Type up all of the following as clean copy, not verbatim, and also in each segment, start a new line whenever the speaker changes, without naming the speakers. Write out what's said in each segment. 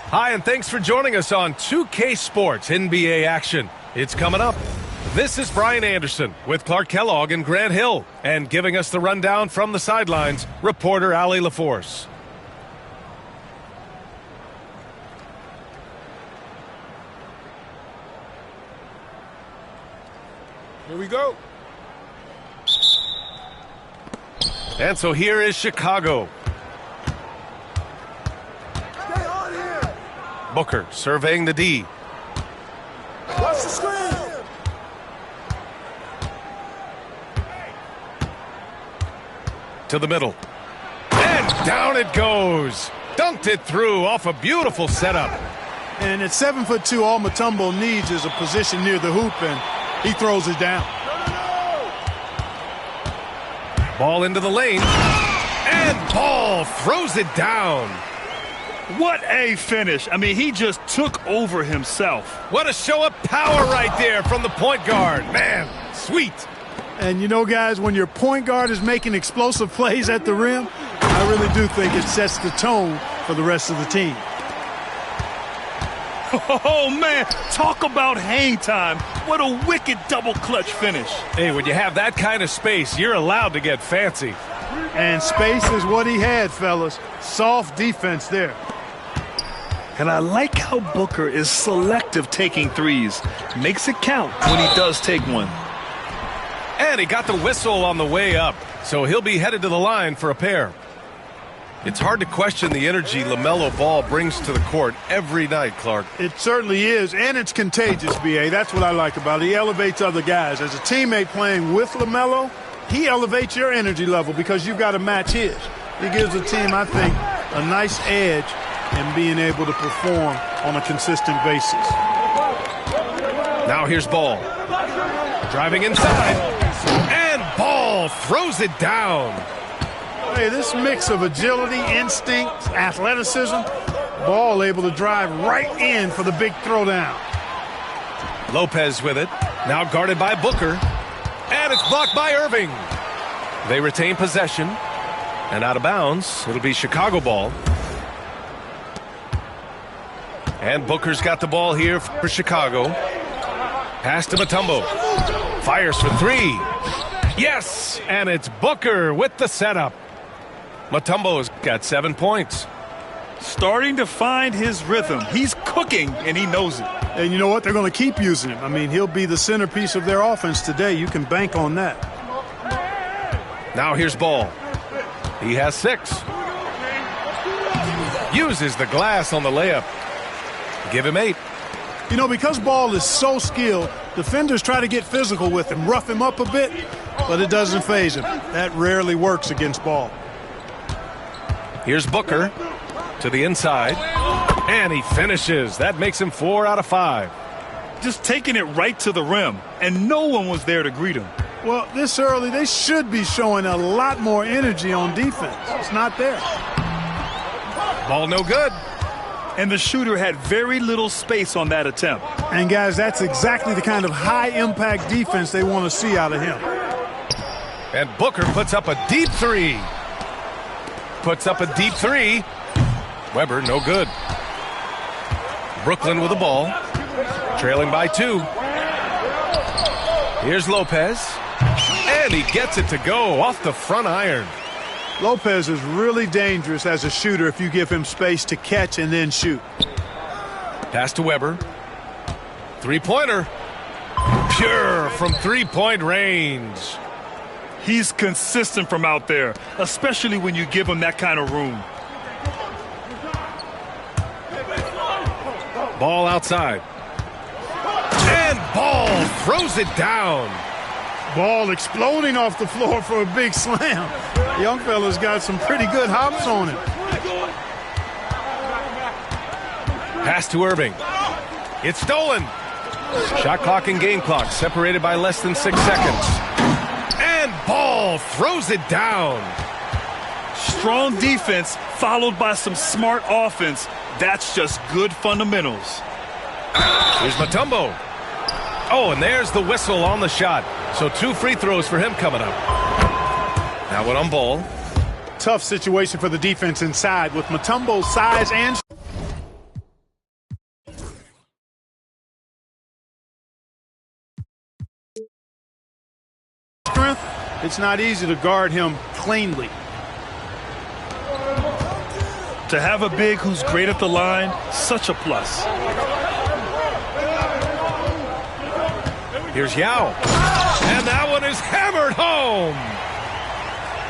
Hi, and thanks for joining us on 2K Sports NBA action. It's coming up. This is Brian Anderson with Clark Kellogg and Grant Hill. And giving us the rundown from the sidelines, reporter Allie LaForce.
Here we go.
And so here is Chicago.
Stay on here.
Booker surveying the D.
Watch the screen.
To the middle. And down it goes. Dunked it through off a beautiful setup.
And at 7'2", all Mutombo needs is a position near the hoop, and he throws it down.
Ball into the lane. And Ball throws it down.
What a finish. I mean, he just took over himself.
What a show of power right there from the point guard. Man, sweet.
And you know, guys, when your point guard is making explosive plays at the rim, I really do think it sets the tone for the rest of the team.
Oh, man, talk about hang time. What a wicked double clutch finish.
Hey, when you have that kind of space, you're allowed to get fancy.
And space is what he had, fellas. Soft defense there.
And I like how Booker is selective taking threes. Makes it count when he does take one.
And he got the whistle on the way up, so he'll be headed to the line for a pair. It's hard to question the energy LaMelo Ball brings to the court every night, Clark.
It certainly is, and it's contagious, B.A. That's what I like about it. He elevates other guys. As a teammate playing with LaMelo, he elevates your energy level because you've got to match his. He gives the team, I think, a nice edge in being able to perform on a consistent basis.
Now here's Ball. Driving inside. And Ball throws it down.
Hey, this mix of agility, instinct, athleticism, Ball able to drive right in for the big throwdown.
Lopez with it. Now guarded by Booker. And it's blocked by Irving. They retain possession. And out of bounds, it'll be Chicago ball. And Booker's got the ball here for Chicago. Pass to Mutombo. Fires for three. Yes! And it's Booker with the setup. Mutombo's got 7 points.
Starting to find his rhythm. He's cooking, and he knows it.
And you know what? They're going to keep using him. I mean, he'll be the centerpiece of their offense today. You can bank on that.
Now here's Ball. He has 6. Uses the glass on the layup. Give him 8.
You know, because Ball is so skilled, defenders try to get physical with him, rough him up a bit, but it doesn't faze him. That rarely works against Ball.
Here's Booker to the inside, and he finishes. That makes him 4 out of 5.
Just taking it right to the rim, and no one was there to greet him.
Well, this early, they should be showing a lot more energy on defense. It's not there.
Ball no good.
And the shooter had very little space on that attempt.
And, guys, that's exactly the kind of high-impact defense they want to see out of him.
And Booker puts up a deep 3. Puts up a deep 3. Weber, no good. Brooklyn with the ball. Trailing by 2. Here's Lopez. And he gets it to go off the front iron.
Lopez is really dangerous as a shooter if you give him space to catch and then shoot.
Pass to Weber. Three-pointer. Pure from three-point range.
He's consistent from out there, especially when you give him that kind of room.
Ball outside. And Ball throws it down.
Ball exploding off the floor for a big slam. Young fella's got some pretty good hops on him.
Pass to Irving. It's stolen. Shot clock and game clock separated by less than 6 seconds. And Ball throws it down.
Strong defense followed by some smart offense. That's just good fundamentals.
Here's Mutombo. Oh, and there's the whistle on the shot. So 2 free throws for him coming up. Now one on Ball.
Tough situation for the defense inside with Mutombo's size and strength, it's not easy to guard him cleanly.
To have a big who's great at the line, such a plus.
Here's Yao. And that one is hammered home.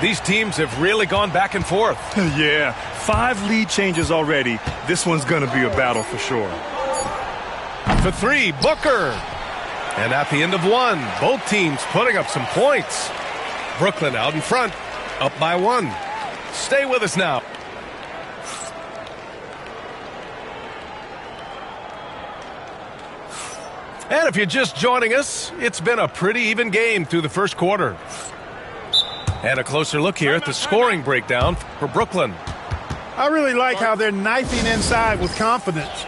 These teams have really gone back and forth.
Yeah, 5 lead changes already. This one's going to be a battle for sure.
For 3, Booker. And at the end of 1, both teams putting up some points. Brooklyn out in front, up by 1. Stay with us now. And if you're just joining us, it's been a pretty even game through the first quarter. And a closer look here at the scoring breakdown for Brooklyn.
I really like how they're knifing inside with confidence,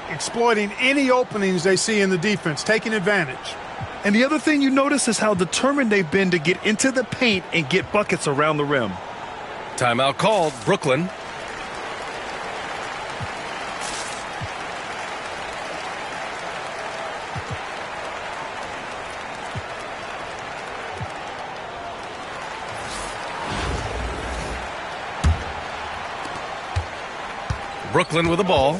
exploiting any openings they see in the defense, taking advantage.
And the other thing you notice is how determined they've been to get into the paint and get buckets around the rim.
Timeout called, Brooklyn. Brooklyn with the ball.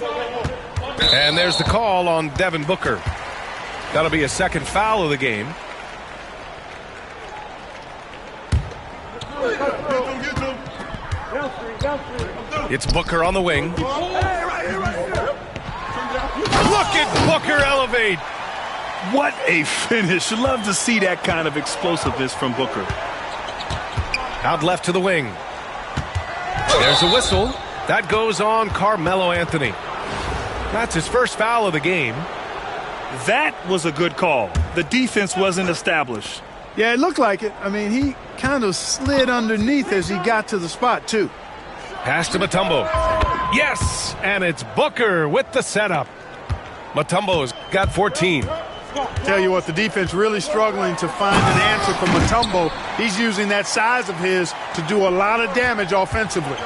And there's the call on Devin Booker. That'll be a second foul of the game. It's Booker on the wing. Look at Booker elevate.
What a finish. Love to see that kind of explosiveness from Booker.
Out left to the wing. There's a whistle. That goes on Carmelo Anthony. That's his first foul of the game.
That was a good call. The defense wasn't established.
Yeah, it looked like it. I mean, he kind of slid underneath as he got to the spot, too.
Pass to Mutombo. Yes, and it's Booker with the setup. Mutombo's got 14.
Tell you what, the defense really struggling to find an answer for Mutombo. He's using that size of his to do a lot of damage offensively.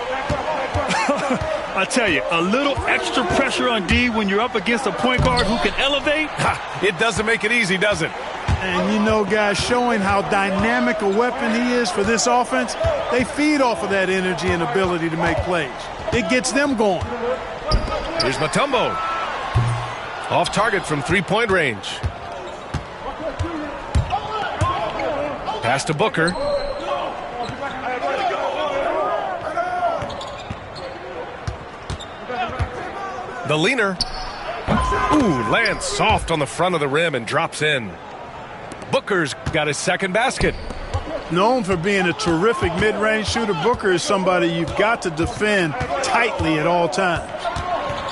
I tell you, a little extra pressure on D when you're up against a point guard who can elevate.
It doesn't make it easy, does it?
And you know, guys, showing how dynamic a weapon he is for this offense, they feed off of that energy and ability to make plays. It gets them going.
Here's Mutombo. Off target from three-point range. Pass to Booker. The leaner. Ooh, lands soft on the front of the rim and drops in. Booker's got his second basket.
Known for being a terrific mid-range shooter, Booker is somebody you've got to defend tightly at all times.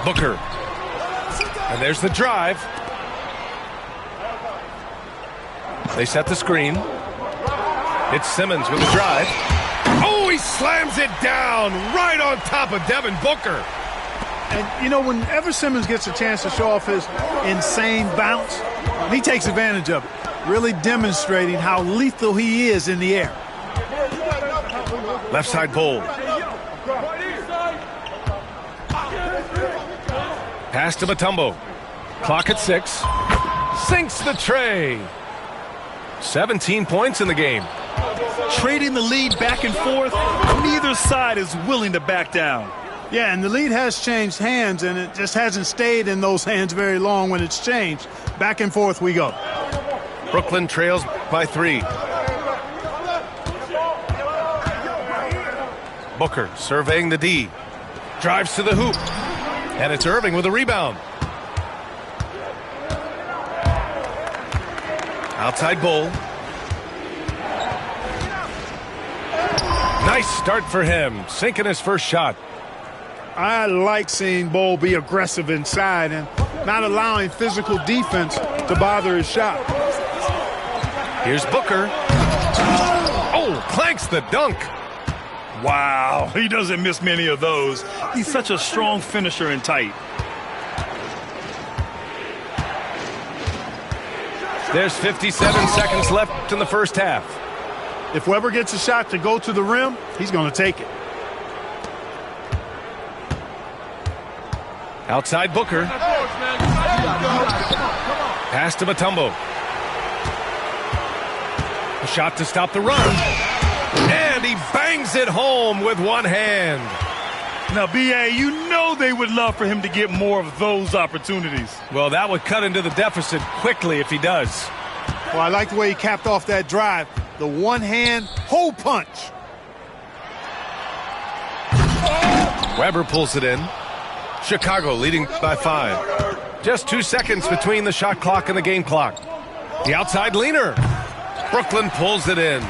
Booker. And there's the drive. They set the screen. It's Simmons with the drive. Oh, he slams it down right on top of Devin Booker.
And, you know, whenever Simmons gets a chance to show off his insane bounce, he takes advantage of it, really demonstrating how lethal he is in the air.
Left side pull. Pass to Mutombo. Clock at 6. Sinks the tray. 17 points in the game.
Trading the lead back and forth, neither side is willing to back down.
Yeah, and the lead has changed hands, and it just hasn't stayed in those hands very long when it's changed. Back and forth we go.
Brooklyn trails by 3. Booker surveying the D. Drives to the hoop. And it's Irving with a rebound. Outside Bull. Nice start for him, sinking his first shot.
I like seeing Bull be aggressive inside and not allowing physical defense to bother his shot.
Here's Booker. Oh, clanks the dunk.
Wow, he doesn't miss many of those. He's such a strong finisher and tight.
There's 57 seconds left in the first half.
If Weber gets a shot to go to the rim, he's going to take it.
Outside Booker. Pass to Mutombo. A shot to stop the run. And he bangs it home with one hand.
Now, B.A., you know they would love for him to get more of those opportunities.
Well, that would cut into the deficit quickly if he does.
Well, I like the way he capped off that drive. The one-hand hole punch.
Weber pulls it in. Chicago leading by 5. Just 2 seconds between the shot clock and the game clock. The outside leaner. Brooklyn pulls it in.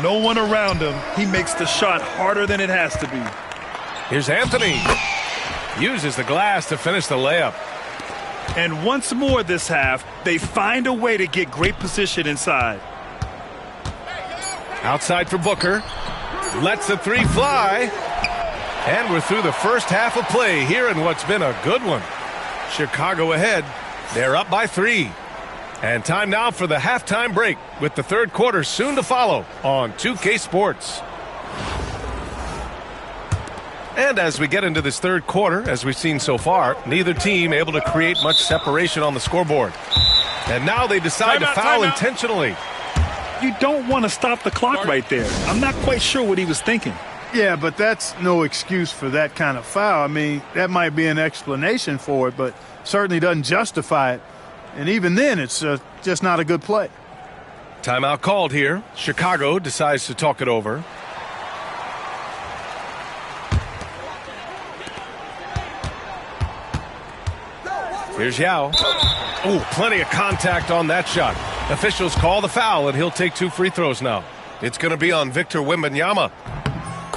No one around him. He makes the shot harder than it has to be.
Here's Anthony. Uses the glass to finish the layup.
And once more this half, they find a way to get great position inside.
Outside for Booker. Lets the three fly. And we're through the first half of play here in what's been a good one. Chicago ahead. They're up by 3. And time now for the halftime break with the third quarter soon to follow on 2K Sports. And as we get into this third quarter, as we've seen so far, neither team able to create much separation on the scoreboard. And now they decide to foul intentionally.
You don't want to stop the clock right there. I'm not quite sure what he was thinking.
Yeah, but that's no excuse for that kind of foul. I mean, that might be an explanation for it, but certainly doesn't justify it. And even then, it's just not a good play.
Timeout called here. Chicago decides to talk it over. Here's Yao. Oh, plenty of contact on that shot. Officials call the foul, and he'll take 2 free throws now. It's going to be on Victor Wembanyama.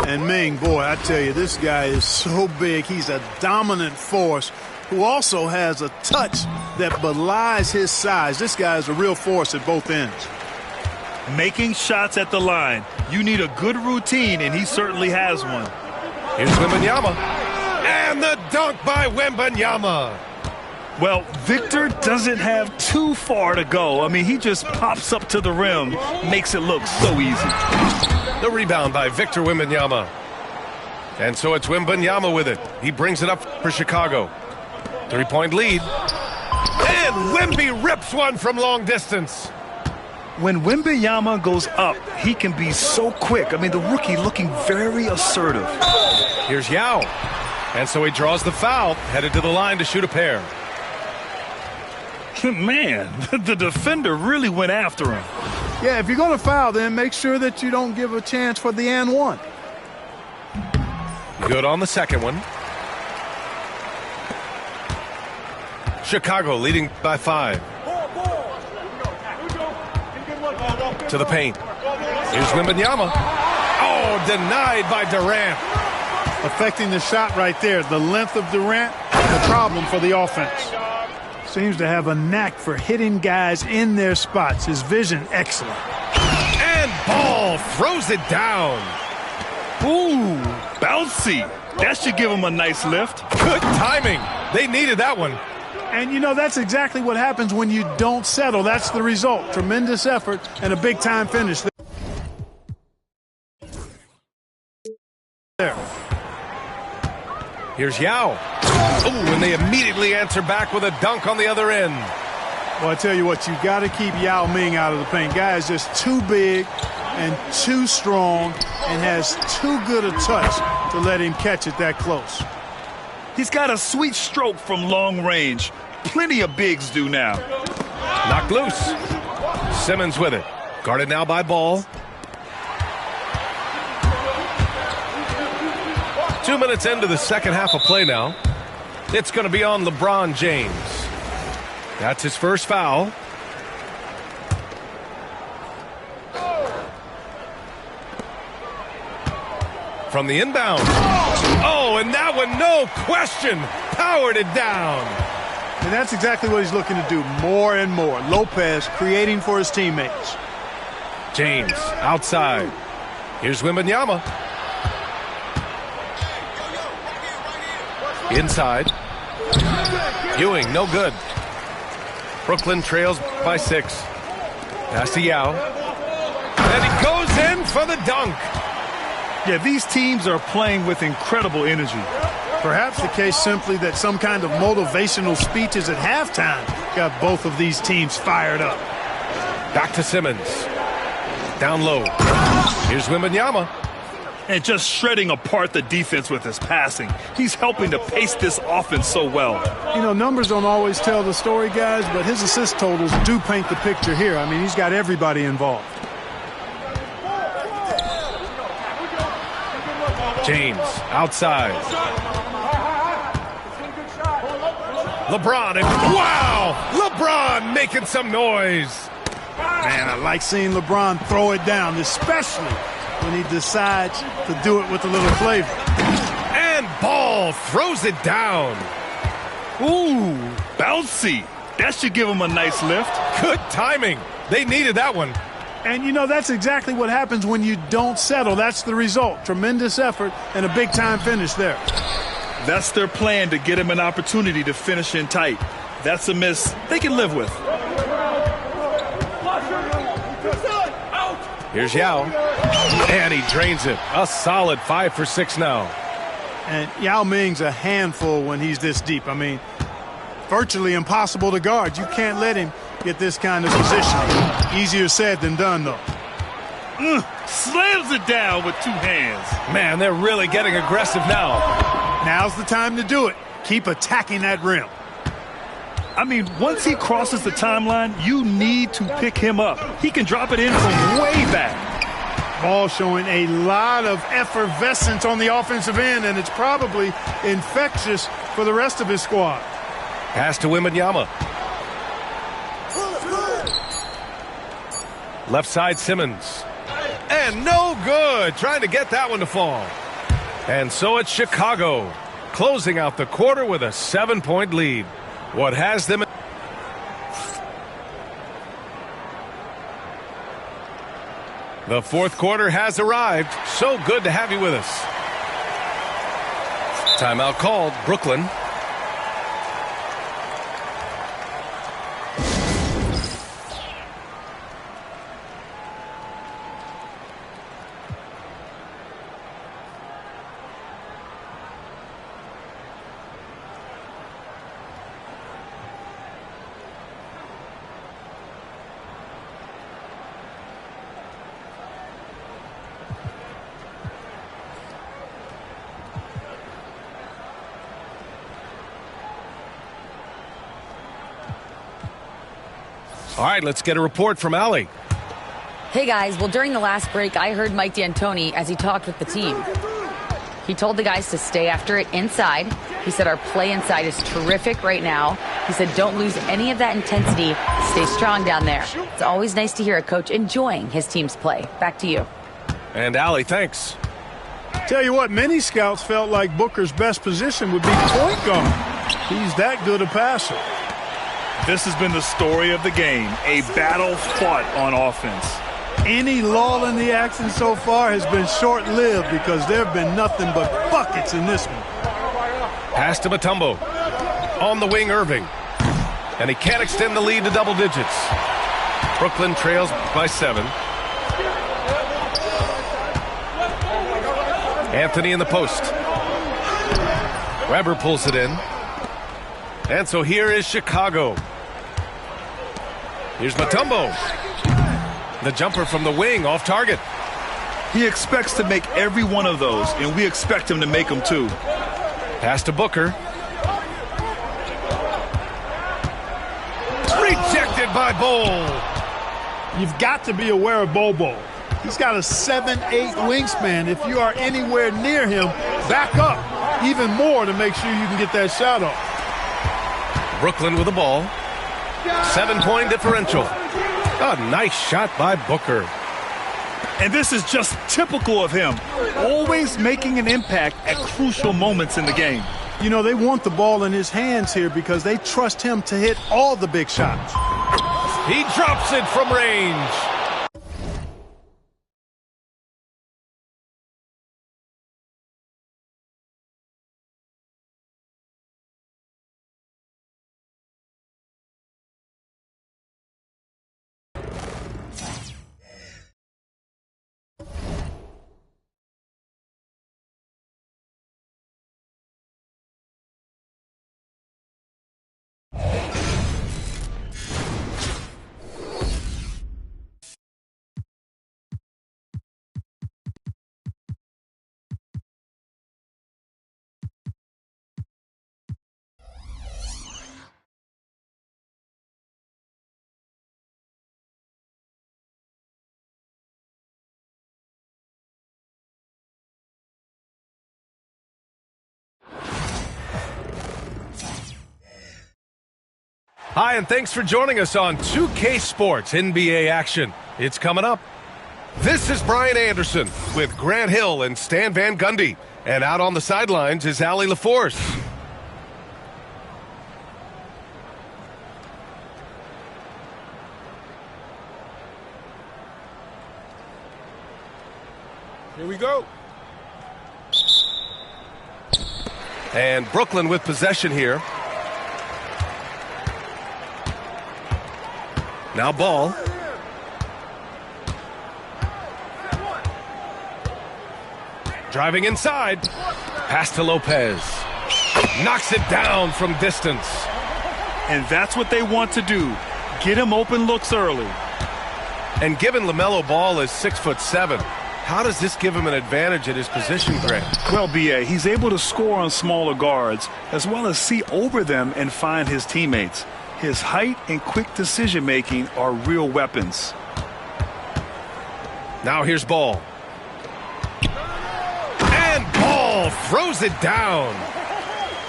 And Ming, boy, I tell you, this guy is so big. He's a dominant force who also has a touch that belies his size. This guy is a real force at both ends.
Making shots at the line. You need a good routine, and he certainly has one.
Here's Wembanyama. And the dunk by Wembanyama.
Well, Victor doesn't have too far to go. I mean, he just pops up to the rim, makes it look so easy.
The rebound by Victor Wembanyama. And so it's Wembanyama with it. He brings it up for Chicago. 3-point lead. And Wemby rips one from long distance.
When Wembanyama goes up, he can be so quick. I mean, the rookie looking very assertive.
Here's Yao. And so he draws the foul, headed to the line to shoot a pair.
Man, the defender really went after him.
Yeah, if you're going to foul, then make sure that you don't give a chance for the and one.
Good on the second one. Chicago leading by 5. To the paint. Here's Wembanyama. Oh, denied by Durant.
Affecting the shot right there. The length of Durant, the problem for the offense. Seems to have a knack for hitting guys in their spots. His vision, excellent.
And Ball throws it down.
Ooh, bouncy. That should give him a nice lift.
Good timing. They needed that one.
And, you know, that's exactly what happens when you don't settle. That's the result. Tremendous effort and a big-time finish there.
Here's Yao. Oh, and they immediately answer back with a dunk on the other end.
Well, I tell you what, you got to keep Yao Ming out of the paint. Guy is just too big and too strong and has too good a touch to let him catch it that close.
He's got a sweet stroke from long range. Plenty of bigs do now.
Knocked loose. Simmons with it. Guarded now by Ball. 2 minutes into the second half of play now. It's going to be on LeBron James. That's his first foul. From the inbound. Oh, and that one, no question, powered it down.
And that's exactly what he's looking to do more and more. Lopez creating for his teammates.
James outside. Here's Wembanyama. Inside. Ewing, no good. Brooklyn trails by 6. Pass to Yao. And he goes in for the dunk.
Yeah, these teams are playing with incredible energy.
Perhaps the case simply that some kind of motivational speeches at halftime got both of these teams fired up.
Back to Simmons. Down low. Here's Wembanyama.
And just shredding apart the defense with his passing. He's helping to pace this offense so well.
You know, numbers don't always tell the story, guys, but his assist totals do paint the picture here. I mean, he's got everybody involved.
James outside. LeBron. Wow! LeBron making some noise.
Man, I like seeing LeBron throw it down, especially when he decides to do it with a little flavor.
And Ball throws it down.
Ooh, bouncy. That should give him a nice lift.
Good timing. They needed that one.
And, you know, that's exactly what happens when you don't settle. That's the result. Tremendous effort and a big-time finish there.
That's their plan, to get him an opportunity to finish in tight. That's a miss they can live with.
Here's Yao. And he drains it. A solid 5 for 6 now.
And Yao Ming's a handful when he's this deep. I mean, virtually impossible to guard. You can't let him get this kind of positioning. Easier said than done, though.
Slams it down with 2 hands.
Man, they're really getting aggressive now.
Now's the time to do it. Keep attacking that rim.
I mean, once he crosses the timeline, you need to pick him up. He can drop it in from way back.
Ball showing a lot of effervescence on the offensive end, and it's probably infectious for the rest of his squad.
Pass to Wembanyama. Left side Simmons. And no good. Trying to get that one to fall. And so it's Chicago, closing out the quarter with a 7-point lead. What has them... The fourth quarter has arrived. So good to have you with us. Timeout called. Brooklyn. All right, let's get a report from Allie.
Hey, guys. Well, during the last break, I heard Mike D'Antoni as he talked with the team. He told the guys to stay after it inside. He said our play inside is terrific right now. He said don't lose any of that intensity. Stay strong down there. It's always nice to hear a coach enjoying his team's play. Back to you.
And Allie, thanks.
Tell you what, many scouts felt like Booker's best position would be point guard. He's that good a passer.
This has been the story of the game, a battle fought on offense.
Any lull in the action so far has been short-lived because there have been nothing but buckets in this one.
Pass to Mutombo. On the wing, Irving. And he can't extend the lead to double digits. Brooklyn trails by 7. Anthony in the post. Weber pulls it in. And so here is Chicago. Here's Mutombo. The jumper from the wing off target.
He expects to make every one of those, and we expect him to make them too.
Pass to Booker. Rejected by Bol.
You've got to be aware of Bol. He's got a 7'8" wingspan. If you are anywhere near him, back up even more to make sure you can get that shot off.
Brooklyn with the ball. 7-point differential. A nice shot by Booker.
And this is just typical of him, always making an impact at crucial moments in the game.
You know, they want the ball in his hands here because they trust him to hit all the big shots.
He drops it from range. Hi, and thanks for joining us on 2K Sports NBA action. It's coming up. This is Brian Anderson with Grant Hill and Stan Van Gundy. And out on the sidelines is Allie LaForce.
Here we go.
And Brooklyn with possession here. Now ball. Driving inside. Pass to Lopez. Knocks it down from distance.
And that's what they want to do. Get him open looks early.
And given LaMelo Ball is 6'7", how does this give him an advantage at his position, Grant?
Well, B.A., he's able to score on smaller guards as well as see over them and find his teammates. His height and quick decision-making are real weapons.
Now here's Ball. And Ball throws it down.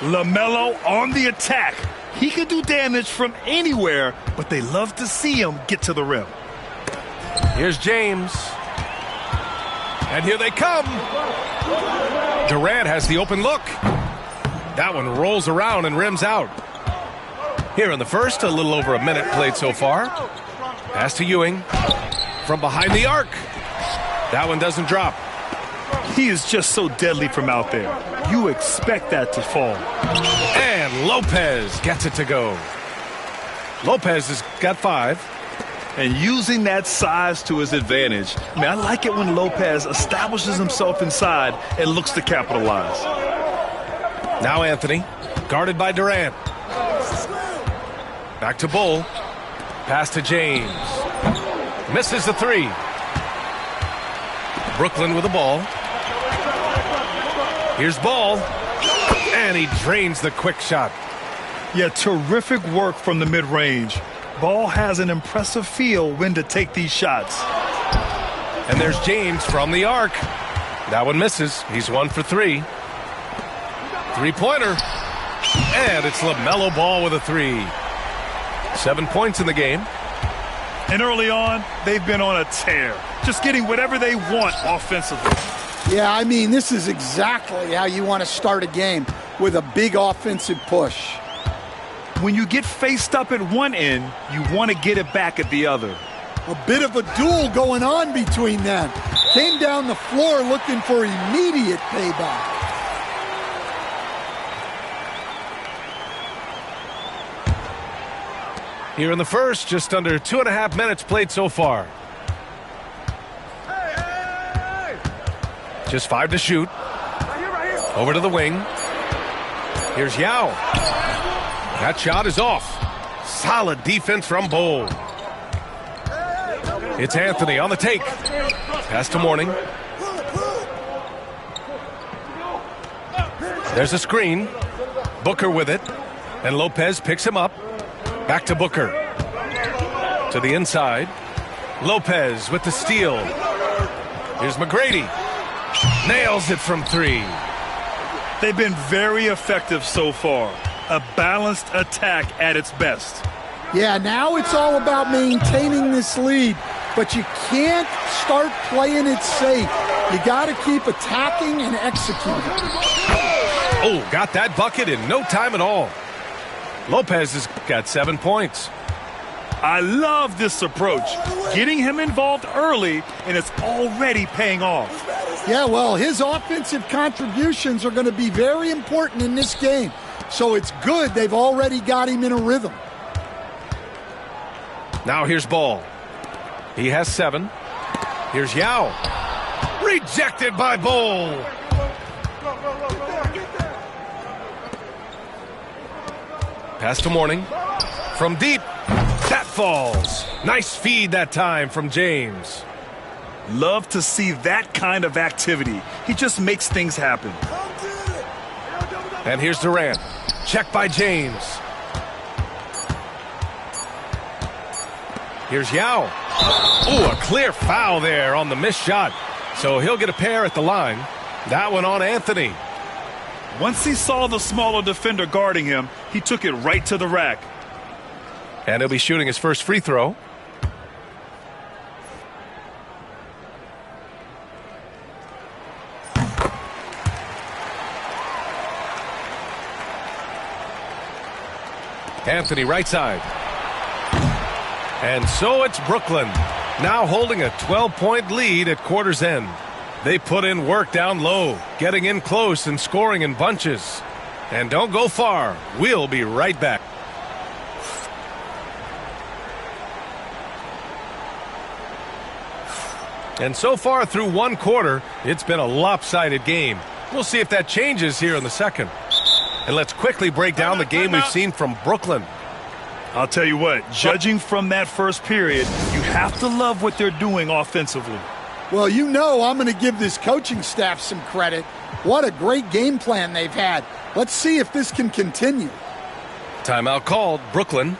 LaMelo on the attack. He can do damage from anywhere, but they love to see him get to the rim.
Here's James. And here they come. Durant has the open look. That one rolls around and rims out. Here in the first, a little over a minute played so far. Pass to Ewing. From behind the arc. That one doesn't drop.
He is just so deadly from out there. You expect that to fall.
And Lopez gets it to go. Lopez has got 5.
And using that size to his advantage. I mean, I like it when Lopez establishes himself inside and looks to capitalize.
Now Anthony, guarded by Durant. Back to Bull. Pass to James. Misses the 3. Brooklyn with the ball. Here's Ball. And he drains the quick shot.
Yeah, terrific work from the mid-range. Ball has an impressive feel when to take these shots.
And there's James from the arc. That one misses. He's 1 for 3. Three-pointer. And it's LaMelo Ball with a 3. 7 points in the game.
And early on, they've been on a tear. Just getting whatever they want offensively.
Yeah, I mean, this is exactly how you want to start a game, with a big offensive push.
When you get faced up at one end, you want to get it back at the other.
A bit of a duel going on between them. Came down the floor looking for immediate payback.
Here in the first, just under 2.5 minutes played so far. Just 5 to shoot. Over to the wing. Here's Yao. That shot is off. Solid defense from Bull. It's Anthony on the take. Pass to Mourning. There's a screen. Booker with it. And Lopez picks him up. Back to Booker. To the inside. Lopez with the steal. Here's McGrady. Nails it from 3.
They've been very effective so far. A balanced attack at its best.
Yeah, now it's all about maintaining this lead, but you can't start playing it safe. You got to keep attacking and executing.
Oh, got that bucket in no time at all. Lopez has got 7 points.
I love this approach. Getting him involved early, and it's already paying off.
Yeah, well, his offensive contributions are going to be very important in this game. So it's good they've already got him in a rhythm.
Now here's Ball. He has 7. Here's Yao. Rejected by Bull. Pass to Mourning. From deep. That falls. Nice feed that time from James.
Love to see that kind of activity. He just makes things happen.
And here's Durant. Check by James. Here's Yao. Ooh, a clear foul there on the missed shot. So he'll get a pair at the line. That one on Anthony.
Once he saw the smaller defender guarding him, he took it right to the rack.
And he'll be shooting his first free throw. Anthony right side. And so it's Brooklyn, now holding a 12-point lead at quarter's end. They put in work down low, getting in close and scoring in bunches. And don't go far. We'll be right back. And so far through one quarter, it's been a lopsided game. We'll see if that changes here in the second. And let's quickly break down the game we've seen from Brooklyn.
I'll tell you what, judging from that first period, you have to love what they're doing offensively.
Well, you know I'm going to give this coaching staff some credit. What a great game plan they've had. Let's see if this can continue.
Timeout called, Brooklyn.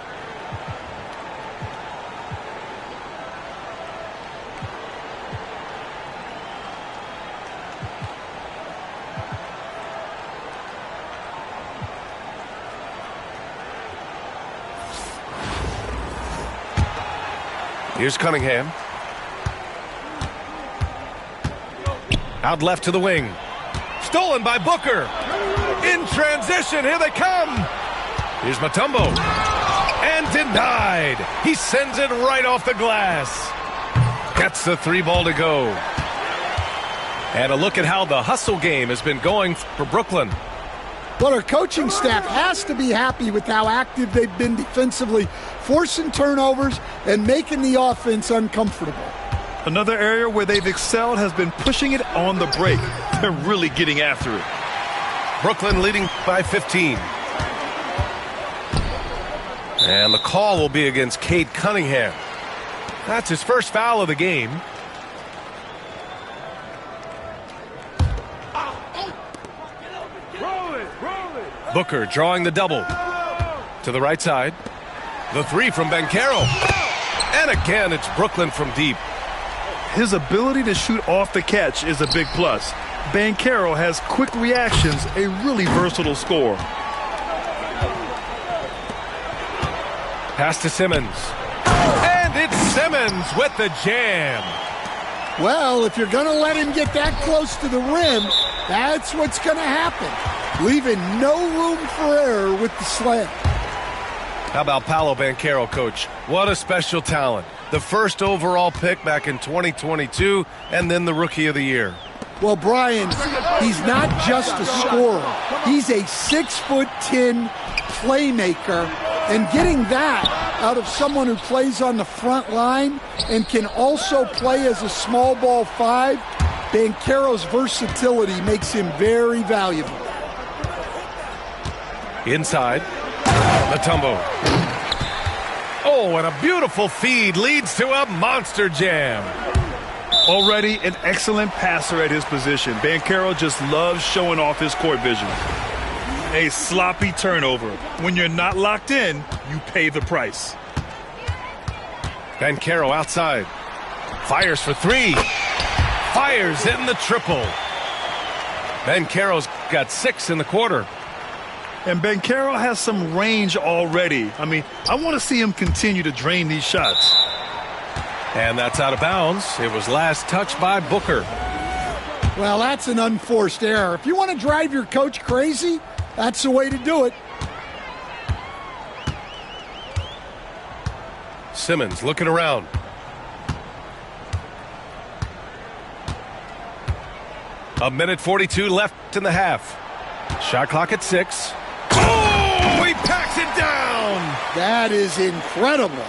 Here's Cunningham. Out left to the wing. Stolen by Booker. In transition, here they come. Here's Mutombo. And denied. He sends it right off the glass. Gets the three ball to go. And a look at how the hustle game has been going for Brooklyn.
But our coaching staff has to be happy with how active they've been defensively, forcing turnovers and making the offense uncomfortable.
Another area where they've excelled has been pushing it on the break. They're really getting after it.
Brooklyn leading by 15. And the call will be against Cade Cunningham. That's his first foul of the game. Booker drawing the double. To the right side. The three from Banchero. And again, it's Brooklyn from deep.
His ability to shoot off the catch is a big plus. Banchero has quick reactions, a really versatile scorer.
Pass to Simmons. And it's Simmons with the jam.
Well, if you're going to let him get that close to the rim, that's what's going to happen. Leaving no room for error with the slam.
How about Paolo Banchero, coach? What a special talent. The first overall pick back in 2022, and then the Rookie of the Year.
Well, Brian, he's not just a scorer. He's a 6'10" playmaker, and getting that out of someone who plays on the front line and can also play as a small ball five, Banchero's versatility makes him very valuable. Inside,
Mutombo. Oh, and a beautiful feed leads to a monster jam.
Already an excellent passer at his position. Banchero just loves showing off his court vision. A sloppy turnover. When you're not locked in, you pay the price.
Banchero outside. Fires for three. Fires in the triple. Banchero's got 6 in the quarter.
And Banchero has some range already. I mean, I want to see him continue to drain these shots.
And that's out of bounds. It was last touched by Booker.
Well, that's an unforced error. If you want to drive your coach crazy, that's the way to do it.
Simmons looking around. A minute 42 left in the half. Shot clock at 6. Oh, he packs it down.
That is incredible.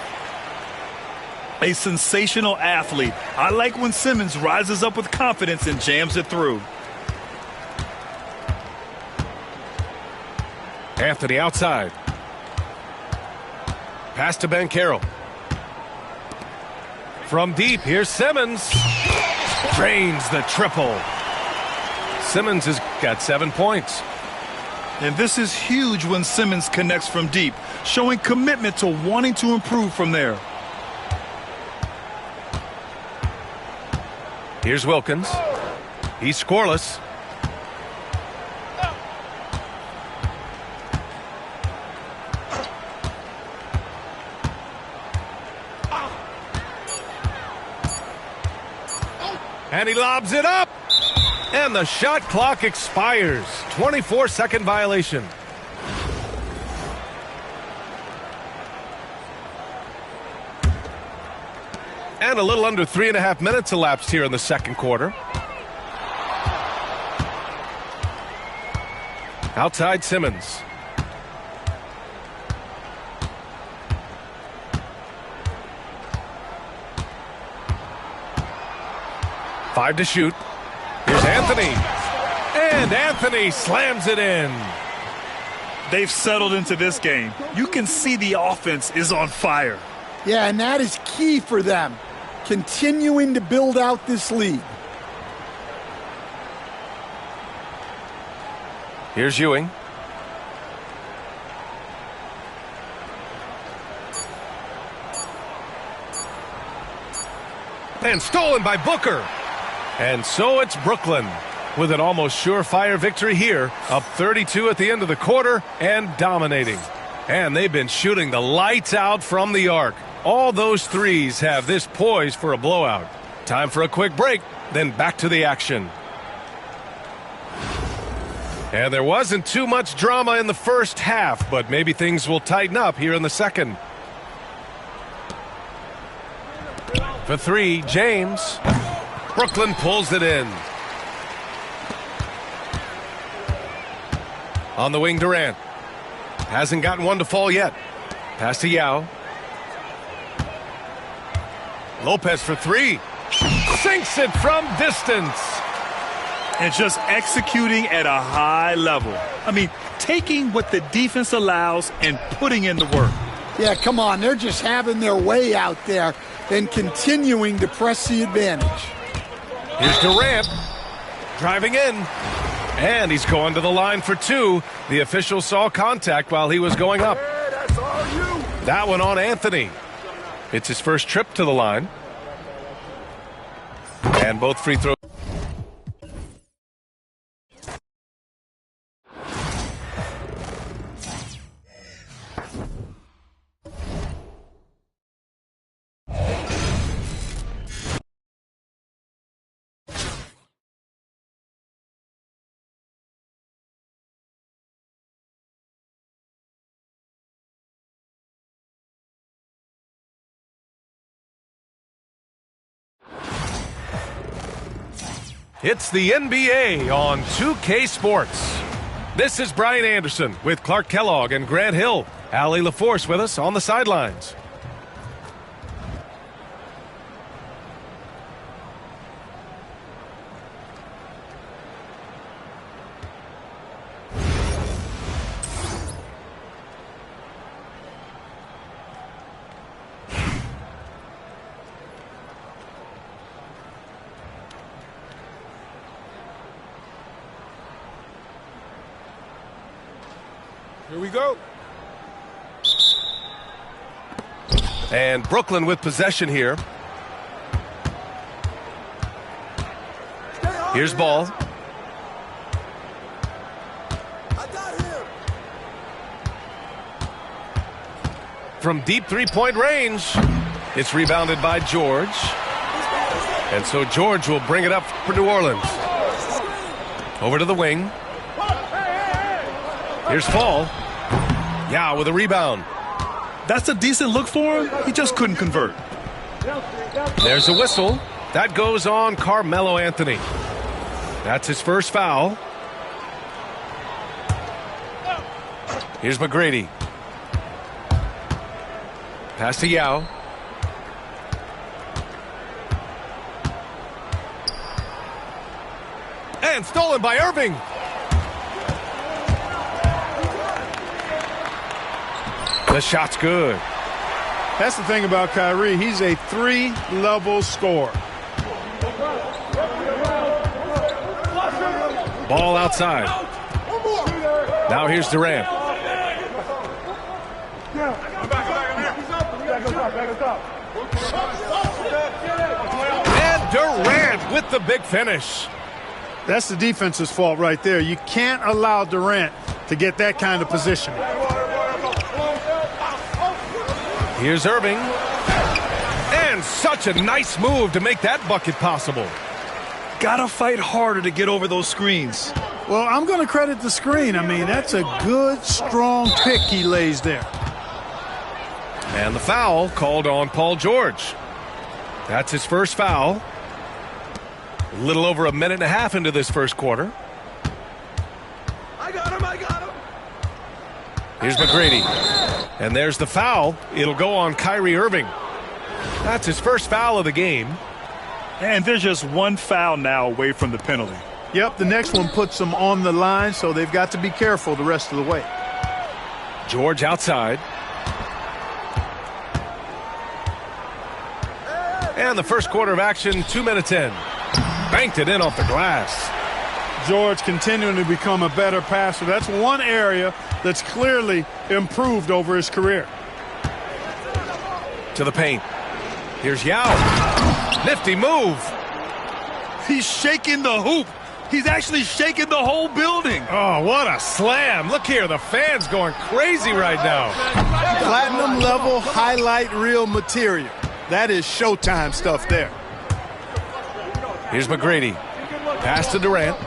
A sensational athlete. I like when Simmons rises up with confidence and jams it through.
Anthony outside. Pass to Banchero. From deep, here's Simmons. Drains the triple. Simmons has got 7 points.
And this is huge when Simmons connects from deep, showing commitment to wanting to improve from there.
Here's Wilkins. He's scoreless. And he lobs it up. And the shot clock expires. 24-second violation. And a little under 3.5 minutes elapsed here in the second quarter. Outside Simmons. Five to shoot. Here's Anthony. And Anthony slams it in.
They've settled into this game. You can see the offense is on fire.
Yeah, and that is key for them, continuing to build out this lead.
Here's Ewing. And stolen by Booker. And so it's Brooklyn with an almost surefire victory here, up 32 at the end of the quarter and dominating. And they've been shooting the lights out from the arc. All those threes have this poised for a blowout. Time for a quick break, then back to the action. And there wasn't too much drama in the first half, but maybe things will tighten up here in the second. For three, James. Brooklyn pulls it in. On the wing, Durant. Hasn't gotten one to fall yet. Pass to Yao. Lopez for three. Sinks it from distance.
And just executing at a high level. I mean, taking what the defense allows and putting in the work.
Yeah, come on. They're just having their way out there and continuing to press the advantage.
Here's Durant. Driving in. And he's going to the line for two. The official saw contact while he was going up. That one on Anthony. It's his first trip to the line. And both free throws. It's the NBA on 2K Sports. This is Brian Anderson with Clark Kellogg and Grant Hill. Allie LaForce with us on the sidelines.
Here we go.
And Brooklyn with possession here. Here's Ball.
I got him.
From deep three-point range. It's rebounded by George. And so George will bring it up for New Orleans. Over to the wing. Here's Fall. Yeah, with a rebound.
That's a decent look for him. He just couldn't convert.
There's a whistle. That goes on Carmelo Anthony. That's his first foul. Here's McGrady. Pass to Yao. And stolen by Irving. The shot's good.
That's the thing about Kyrie. He's a three-level scorer.
Ball outside. Now here's Durant. And Durant with the big finish.
That's the defense's fault right there. You can't allow Durant to get that kind of position.
Here's Irving. And such a nice move to make that bucket possible.
Gotta fight harder to get over those screens.
Well, I'm going to credit the screen. I mean, that's a good, strong pick he lays there.
And the foul called on Paul George. That's his first foul. A little over a minute and a half into this first quarter.
I got him.
Here's McGrady. And there's the foul. It'll go on Kyrie Irving. That's his first foul of the game.
And there's just one foul now away from the penalty.
Yep, the next one puts them on the line, so they've got to be careful the rest of the way.
George outside. And the first quarter of action, 2 minutes in. Banked it in off the glass.
George continuing to become a better passer. That's one area that's clearly improved over his career.
To the paint. Here's Yao. Nifty move.
He's shaking the hoop. He's actually shaking the whole building.
Oh, what a slam. Look here, the fans going crazy right now.
Platinum level highlight reel material. That is Showtime stuff there.
Here's McGrady. Pass to Durant.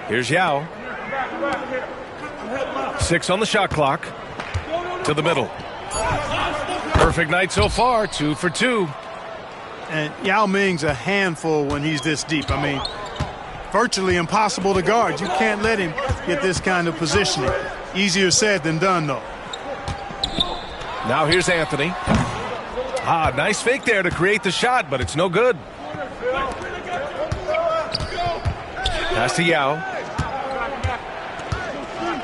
Here's Yao. 6 on the shot clock. To the middle. Perfect night so far, 2 for 2.
And Yao Ming's a handful when he's this deep. I mean, virtually impossible to guard. You can't let him get this kind of positioning. Easier said than done, though.
Now here's Anthony. Nice fake there to create the shot, but it's no good. Pass to Yao.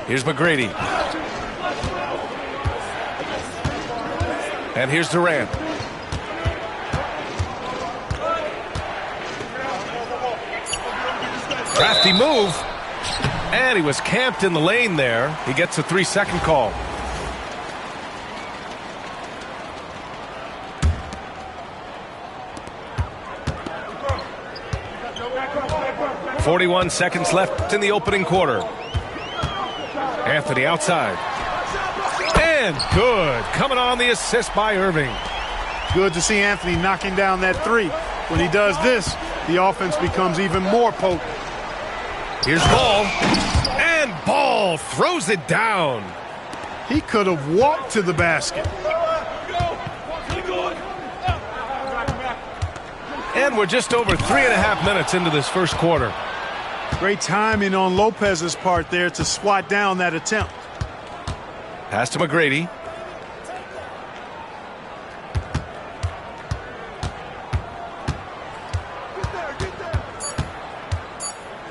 Here's McGrady. And here's Durant. Crafty move. And he was camped in the lane there. He gets a 3-second call. .41 seconds left in the opening quarter. Anthony outside. And good. Coming on the assist by Irving.
Good to see Anthony knocking down that three. When he does this, the offense becomes even more potent.
Here's Ball. And Ball throws it down.
He could have walked to the basket.
And we're just over 3.5 minutes into this first quarter.
Great timing on Lopez's part there to swat down that attempt.
Pass to McGrady.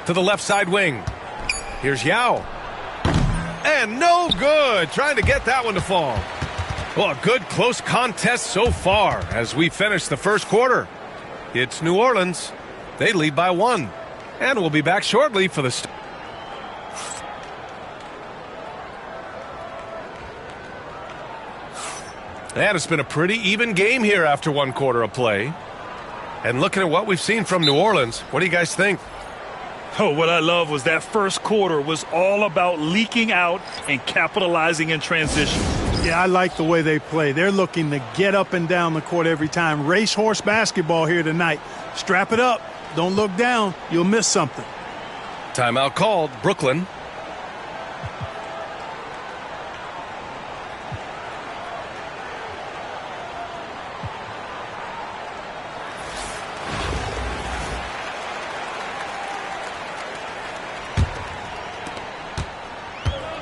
To the left side wing. Here's Yao. And no good. Trying to get that one to fall. Well, a good close contest so far as we finish the first quarter. It's New Orleans. They lead by 1. And we'll be back shortly for the... And it's been a pretty even game here after 1 quarter of play. And looking at what we've seen from New Orleans, what do you guys think?
Oh, what I love was that first quarter was all about leaking out and capitalizing in transition.
Yeah, I like the way they play. They're looking to get up and down the court every time. Racehorse basketball here tonight. Strap it up. Don't look down. You'll miss something.
Timeout called. Brooklyn.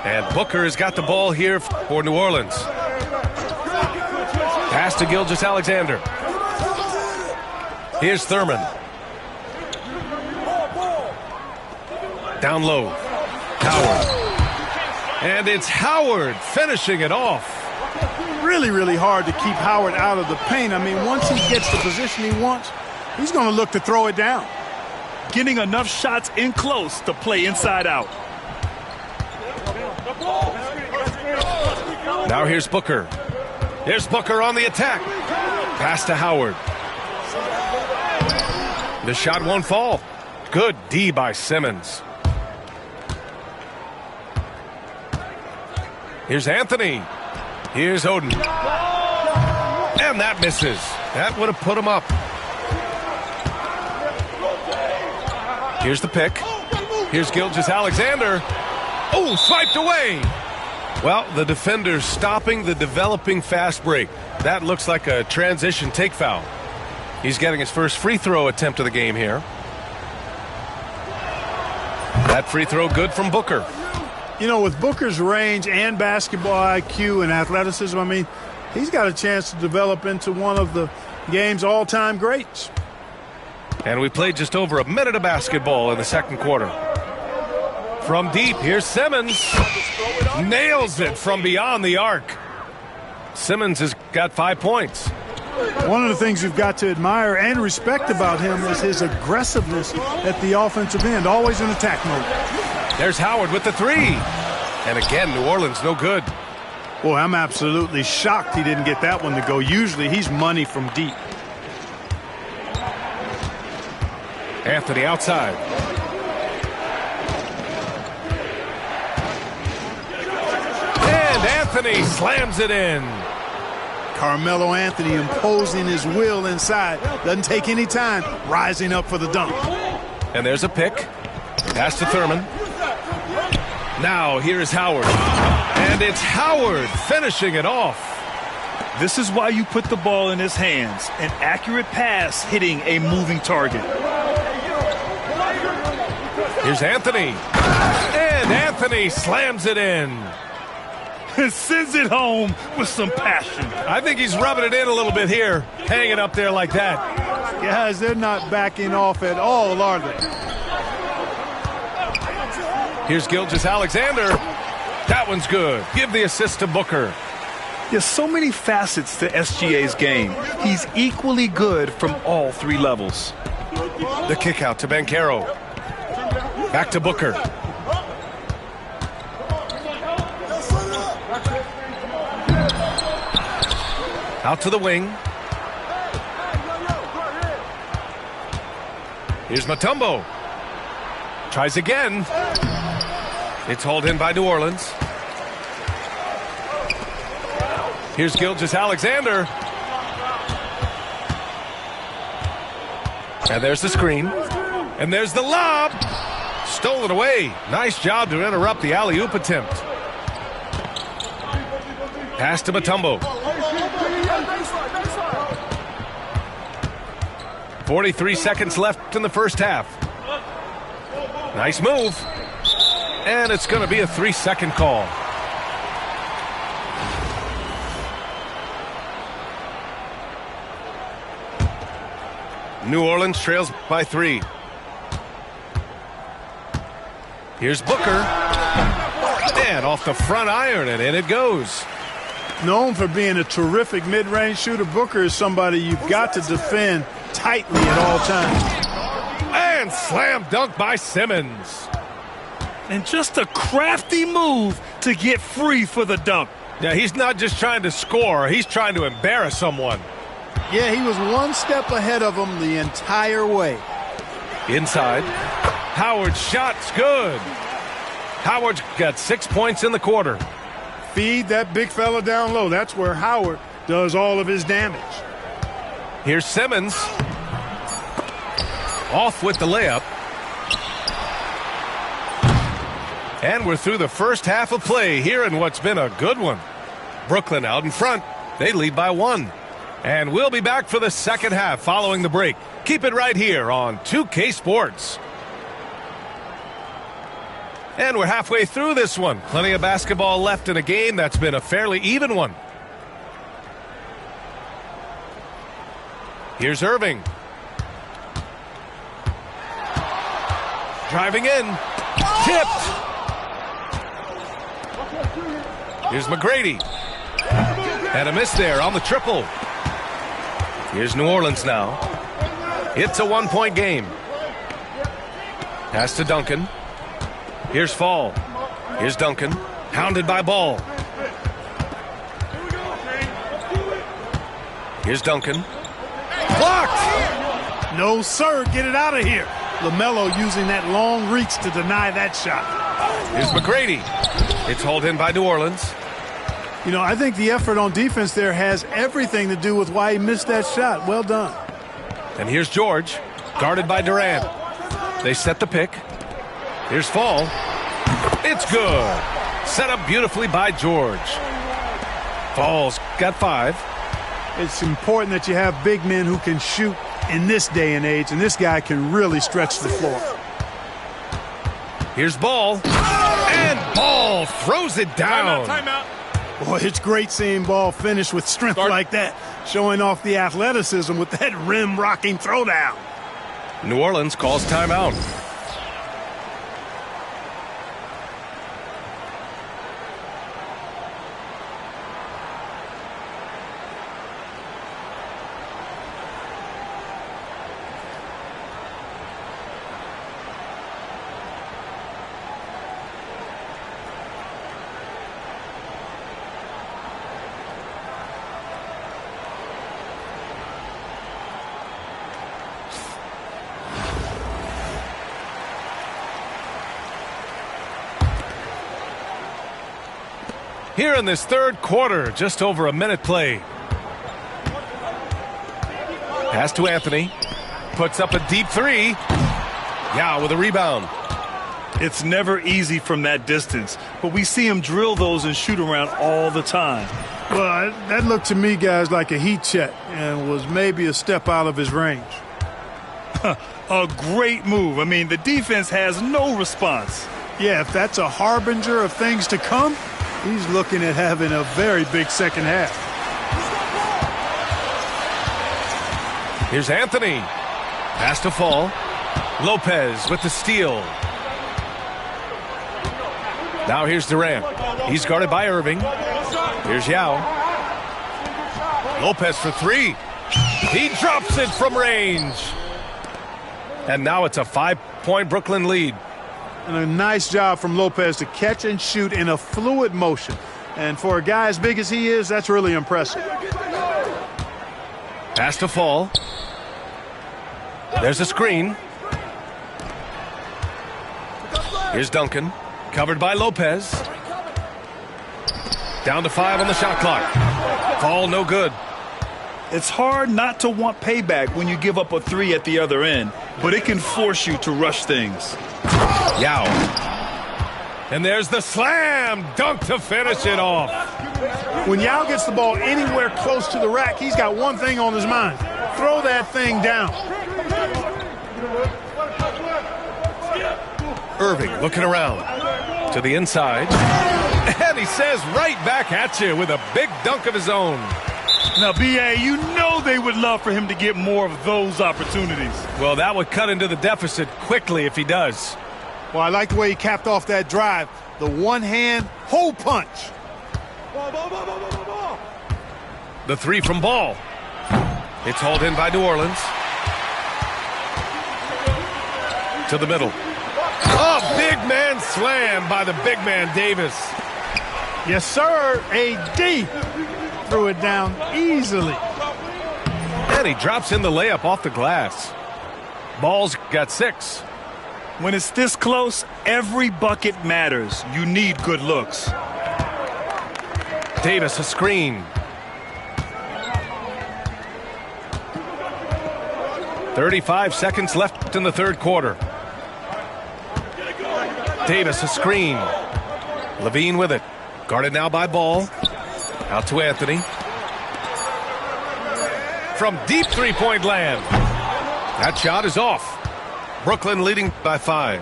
And Booker has got the ball here for New Orleans. Pass to Gilgeous-Alexander. Here's Thurman. Down low. Howard. And it's Howard finishing it off.
Really, really hard to keep Howard out of the paint. I mean, once he gets the position he wants, he's going to look to throw it down.
Getting enough shots in close to play inside out.
Now here's Booker. Here's Booker on the attack. Pass to Howard. The shot won't fall. Good D by Simmons. Here's Anthony. Here's Oden. And that misses. That would have put him up. Here's the pick. Here's Gilgeous-Alexander. Oh, swiped away. Well, the defender's stopping the developing fast break. That looks like a transition take foul. He's getting his first free throw attempt of the game here. That free throw good from Booker.
You know, with Booker's range and basketball IQ and athleticism, I mean, he's got a chance to develop into one of the game's all-time greats.
And we played just over a minute of basketball in the second quarter. From deep, here's Simmons. Nails it from beyond the arc. Simmons has got 5 points.
One of the things you've got to admire and respect about him is his aggressiveness at the offensive end, always in attack mode.
There's Howard with the three. And again, New Orleans no good.
Boy, I'm absolutely shocked he didn't get that one to go. Usually he's money from deep.
Anthony outside. And Anthony slams it in.
Carmelo Anthony imposing his will inside. Doesn't take any time. Rising up for the dunk.
And there's a pick. Pass to Thurman. Now here is Howard. And it's Howard finishing it off.
This is why you put the ball in his hands. An accurate pass hitting a moving target.
Here's Anthony. And Anthony slams it in.
Sends it home with some passion.
I think he's rubbing it in a little bit here. Hanging up there like that.
Guys, they're not backing off at all, are they?
Here's Gilgeous-Alexander. That one's good. Give the assist to Booker.
There's so many facets to SGA's game. He's equally good from all three levels.
The kick out to Banchero. Back to Booker. Out to the wing. Here's Mutombo. Tries again. It's hauled in by New Orleans. Here's Gilgeous-Alexander. And there's the screen. And there's the lob. Stolen away. Nice job to interrupt the alley-oop attempt. Pass to Mutombo. 43 seconds left in the first half. Nice move. And it's going to be a 3-second call. New Orleans trails by 3. Here's Booker. And off the front iron, and in it goes.
Known for being a terrific mid-range shooter, Booker is somebody you've got to defend tightly at all times.
And slam dunk by Simmons.
And just a crafty move to get free for the dunk.
Yeah, he's not just trying to score. He's trying to embarrass someone.
Yeah, he was one step ahead of him the entire way.
Inside. Howard's shot's good. Howard's got 6 points in the quarter.
Feed that big fella down low. That's where Howard does all of his damage.
Here's Simmons. Off with the layup. And we're through the first half of play here in what's been a good one. Brooklyn out in front. They lead by 1. And we'll be back for the second half following the break. Keep it right here on 2K Sports. And we're halfway through this one. Plenty of basketball left in a game that's been a fairly even one. Here's Irving. Driving in. Tipped. Here's McGrady. And a miss there on the triple. Here's New Orleans now. It's a 1-point game. Pass to Duncan. Here's Fall. Here's Duncan. Hounded by Ball. Here's Duncan. Blocked!
No, sir. Get it out of here. LaMelo using that long reach to deny that shot.
Here's McGrady. It's hauled in by New Orleans.
You know, I think the effort on defense there has everything to do with why he missed that shot. Well done.
And here's George, guarded by Durant. They set the pick. Here's Fall. It's good. Set up beautifully by George. Fall's got 5.
It's important that you have big men who can shoot in this day and age, and this guy can really stretch the floor.
Here's Ball. And Ball throws it down.
Timeout.
Boy, it's great seeing Ball finish with strength like that, showing off the athleticism with that rim-rocking throwdown.
New Orleans calls timeout. Here in this third quarter, just over a minute play. Pass to Anthony. Puts up a deep 3. Yao with a rebound.
It's never easy from that distance, but we see him drill those and shoot around all the time.
Well, that looked to me, guys, like a heat check and was maybe a step out of his range.
A great move. I mean, the defense has no response.
Yeah, if that's a harbinger of things to come, he's looking at having a very big second half.
Here's Anthony. Pass to Fall. Lopez with the steal. Now here's Durant. He's guarded by Irving. Here's Yao. Lopez for 3. He drops it from range. And now it's a 5-point Brooklyn lead.
And a nice job from Lopez to catch and shoot in a fluid motion. And for a guy as big as he is, that's really impressive.
Pass to Fall. There's a screen. Here's Duncan. Covered by Lopez. Down to 5 on the shot clock. Fall no good.
It's hard not to want payback when you give up a 3 at the other end, but it can force you to rush things.
Yao. And there's the slam dunk to finish it off.
When Yao gets the ball anywhere close to the rack, he's got one thing on his mind. Throw that thing down.
Irving looking around to the inside. And he says right back at you with a big dunk of his own.
Now, B.A., you know they would love for him to get more of those opportunities.
Well, that would cut into the deficit quickly if he does.
Well, I like the way he capped off that drive. The one-hand hole punch.
The 3 from Ball. It's hauled in by New Orleans. To the middle. A big man slam by the big man Davis.
Yes, sir. AD threw it down easily.
And he drops in the layup off the glass. Ball's got 6.
When it's this close, every bucket matters. You need good looks.
Davis a screen. 35 seconds left in the third quarter. Davis a screen. Levine with it. Guarded now by Ball. Out to Anthony. From deep three-point land. That shot is off. Brooklyn leading by 5.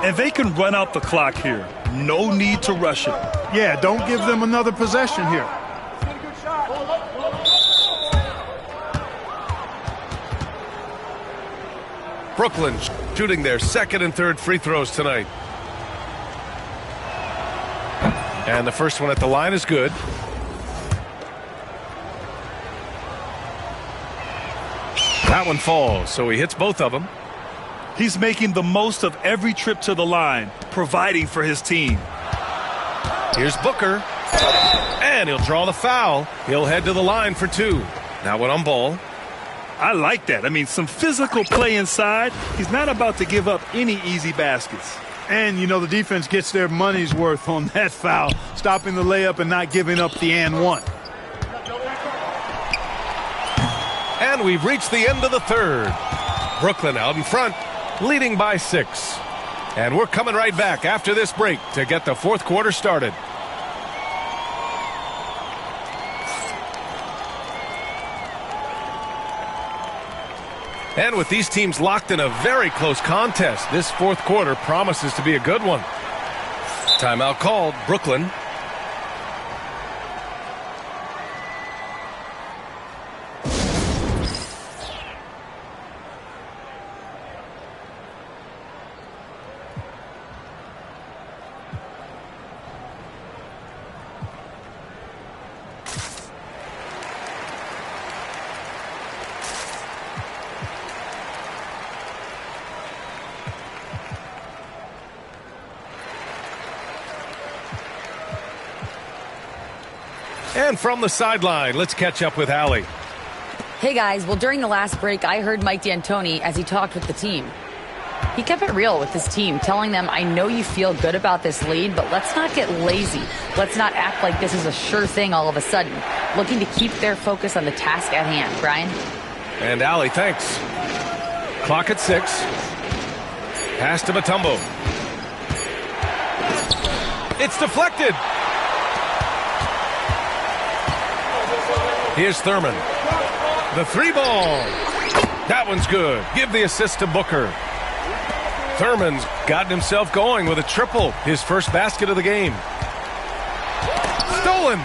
And they can run out the clock here. No need to rush it.
Yeah, don't give them another possession here.
Brooklyn shooting their second and third free throws tonight. And the first one at the line is good. That one falls, so he hits both of them.
He's making the most of every trip to the line, providing for his team.
Here's Booker. And he'll draw the foul. He'll head to the line for 2. Now one on Ball.
I like that. I mean, some physical play inside. He's not about to give up any easy baskets.
And, you know, the defense gets their money's worth on that foul, stopping the layup and not giving up the and one.
And we've reached the end of the third. Brooklyn out in front, leading by 6. And we're coming right back after this break to get the fourth quarter started. And with these teams locked in a very close contest, this fourth quarter promises to be a good one. Timeout called, Brooklyn. And from the sideline, let's catch up with Allie.
Hey guys, well during the last break, I heard Mike D'Antoni as he talked with the team. He kept it real with his team, telling them, I know you feel good about this lead, but let's not get lazy. Let's not act like this is a sure thing all of a sudden. Looking to keep their focus on the task at hand. Brian?
And Allie, thanks. Clock at 6. Pass to Mutombo. It's deflected. Here's Thurman. The 3-ball. That one's good. Give the assist to Booker. Thurman's gotten himself going with a triple. His first basket of the game. Stolen.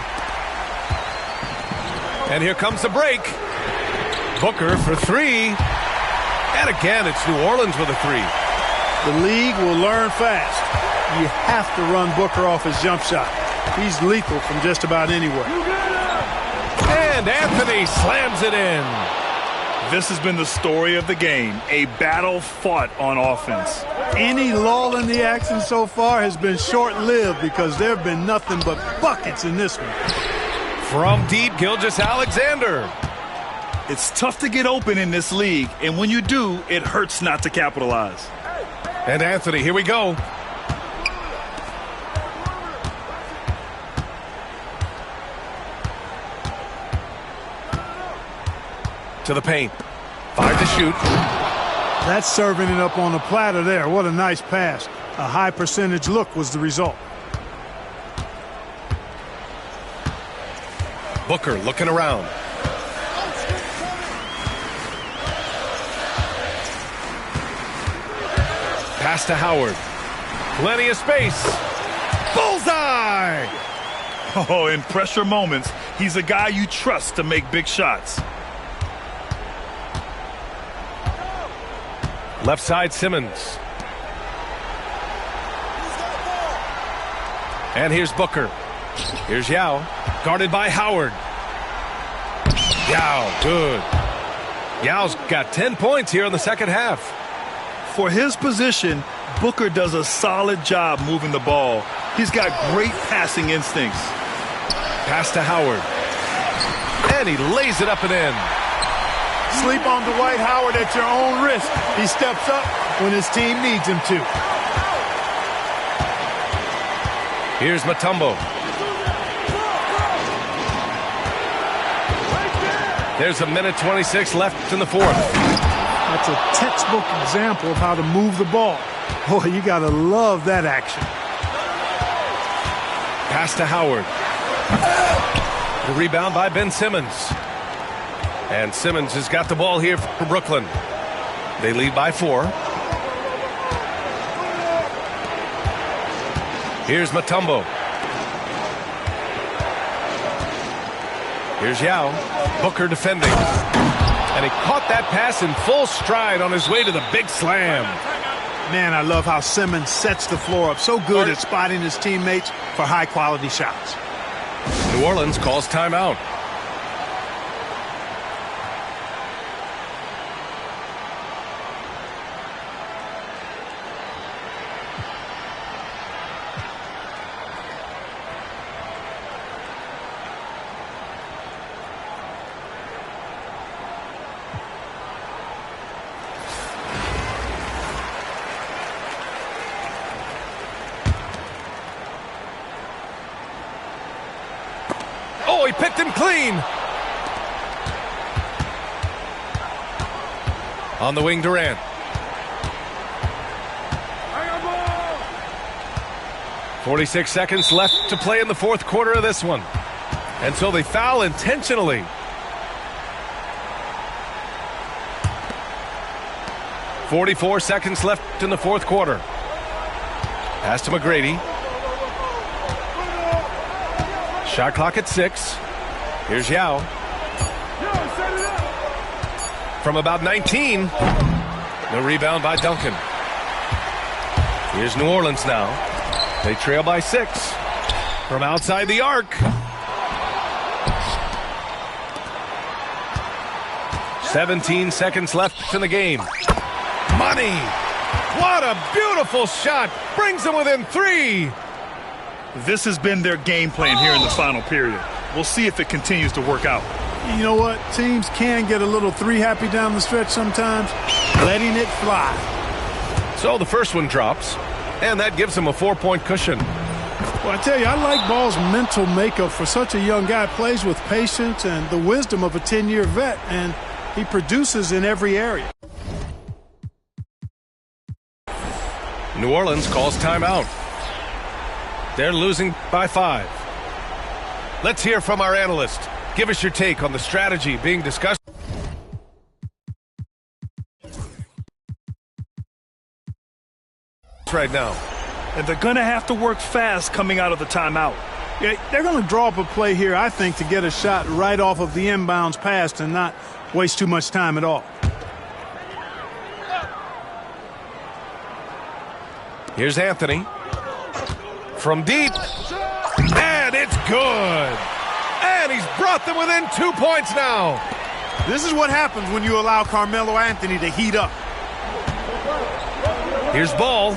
And here comes the break. Booker for 3. And again, it's New Orleans with a 3.
The league will learn fast. You have to run Booker off his jump shot. He's lethal from just about anywhere.
And Anthony slams it in.
This has been the story of the game, a battle fought on offense.
Any lull in the action so far has been short-lived because there have been nothing but buckets in this one.
From deep, Gilgeous-Alexander.
It's tough to get open in this league, and when you do, it hurts not to capitalize.
And Anthony, here we go. To the paint. 5 to shoot.
That's serving it up on the platter there. What a nice pass. A high percentage look was the result.
Booker looking around. Pass to Howard. Plenty of space. Bullseye!
Oh, in pressure moments, he's a guy you trust to make big shots.
Left side, Simmons. And here's Booker. Here's Yao. Guarded by Howard. Yao, good. Yao's got 10 points here in the second half.
For his position, Booker does a solid job moving the ball. He's got great passing instincts.
Pass to Howard. And he lays it up and in.
Sleep on Dwight Howard at your own risk. He steps up when his team needs him to.
Here's Mutombo. There's a minute 26 left in the fourth.
That's a textbook example of how to move the ball. Boy, you got to love that action.
Pass to Howard. The rebound by Ben Simmons. And Simmons has got the ball here for Brooklyn. They lead by 4. Here's Mutombo. Here's Yao. Booker defending. And he caught that pass in full stride on his way to the big slam.
Man, I love how Simmons sets the floor up. So good at spotting his teammates for high-quality shots.
New Orleans calls timeout. Oh, he picked him clean. On the wing, Durant. 46 seconds left to play in the fourth quarter of this one. And so they foul intentionally. .44 seconds left in the fourth quarter. Pass to McGrady. Shot clock at 6. Here's Yao. From about 19. The rebound by Duncan. Here's New Orleans now. They trail by 6. From outside the arc. 17 seconds left in the game. Money! What a beautiful shot! Brings them within 3.
This has been their game plan here in the final period. We'll see if it continues to work out.
You know what? Teams can get a little 3 happy down the stretch sometimes. Letting it fly.
So the first one drops, and that gives them a 4-point cushion.
Well, I tell you, I like Ball's mental makeup for such a young guy. Plays with patience and the wisdom of a 10-year vet, and he produces in every area.
New Orleans calls timeout. They're losing by 5. Let's hear from our analyst. Give us your take on the strategy being discussed right now.
And they're going to have to work fast coming out of the timeout.
Yeah, they're going to draw up a play here, I think, to get a shot right off of the inbounds pass and not waste too much time at all.
Here's Anthony. From deep. And it's good. And he's brought them within 2 points now.
This is what happens when you allow Carmelo Anthony to heat up.
Here's Ball.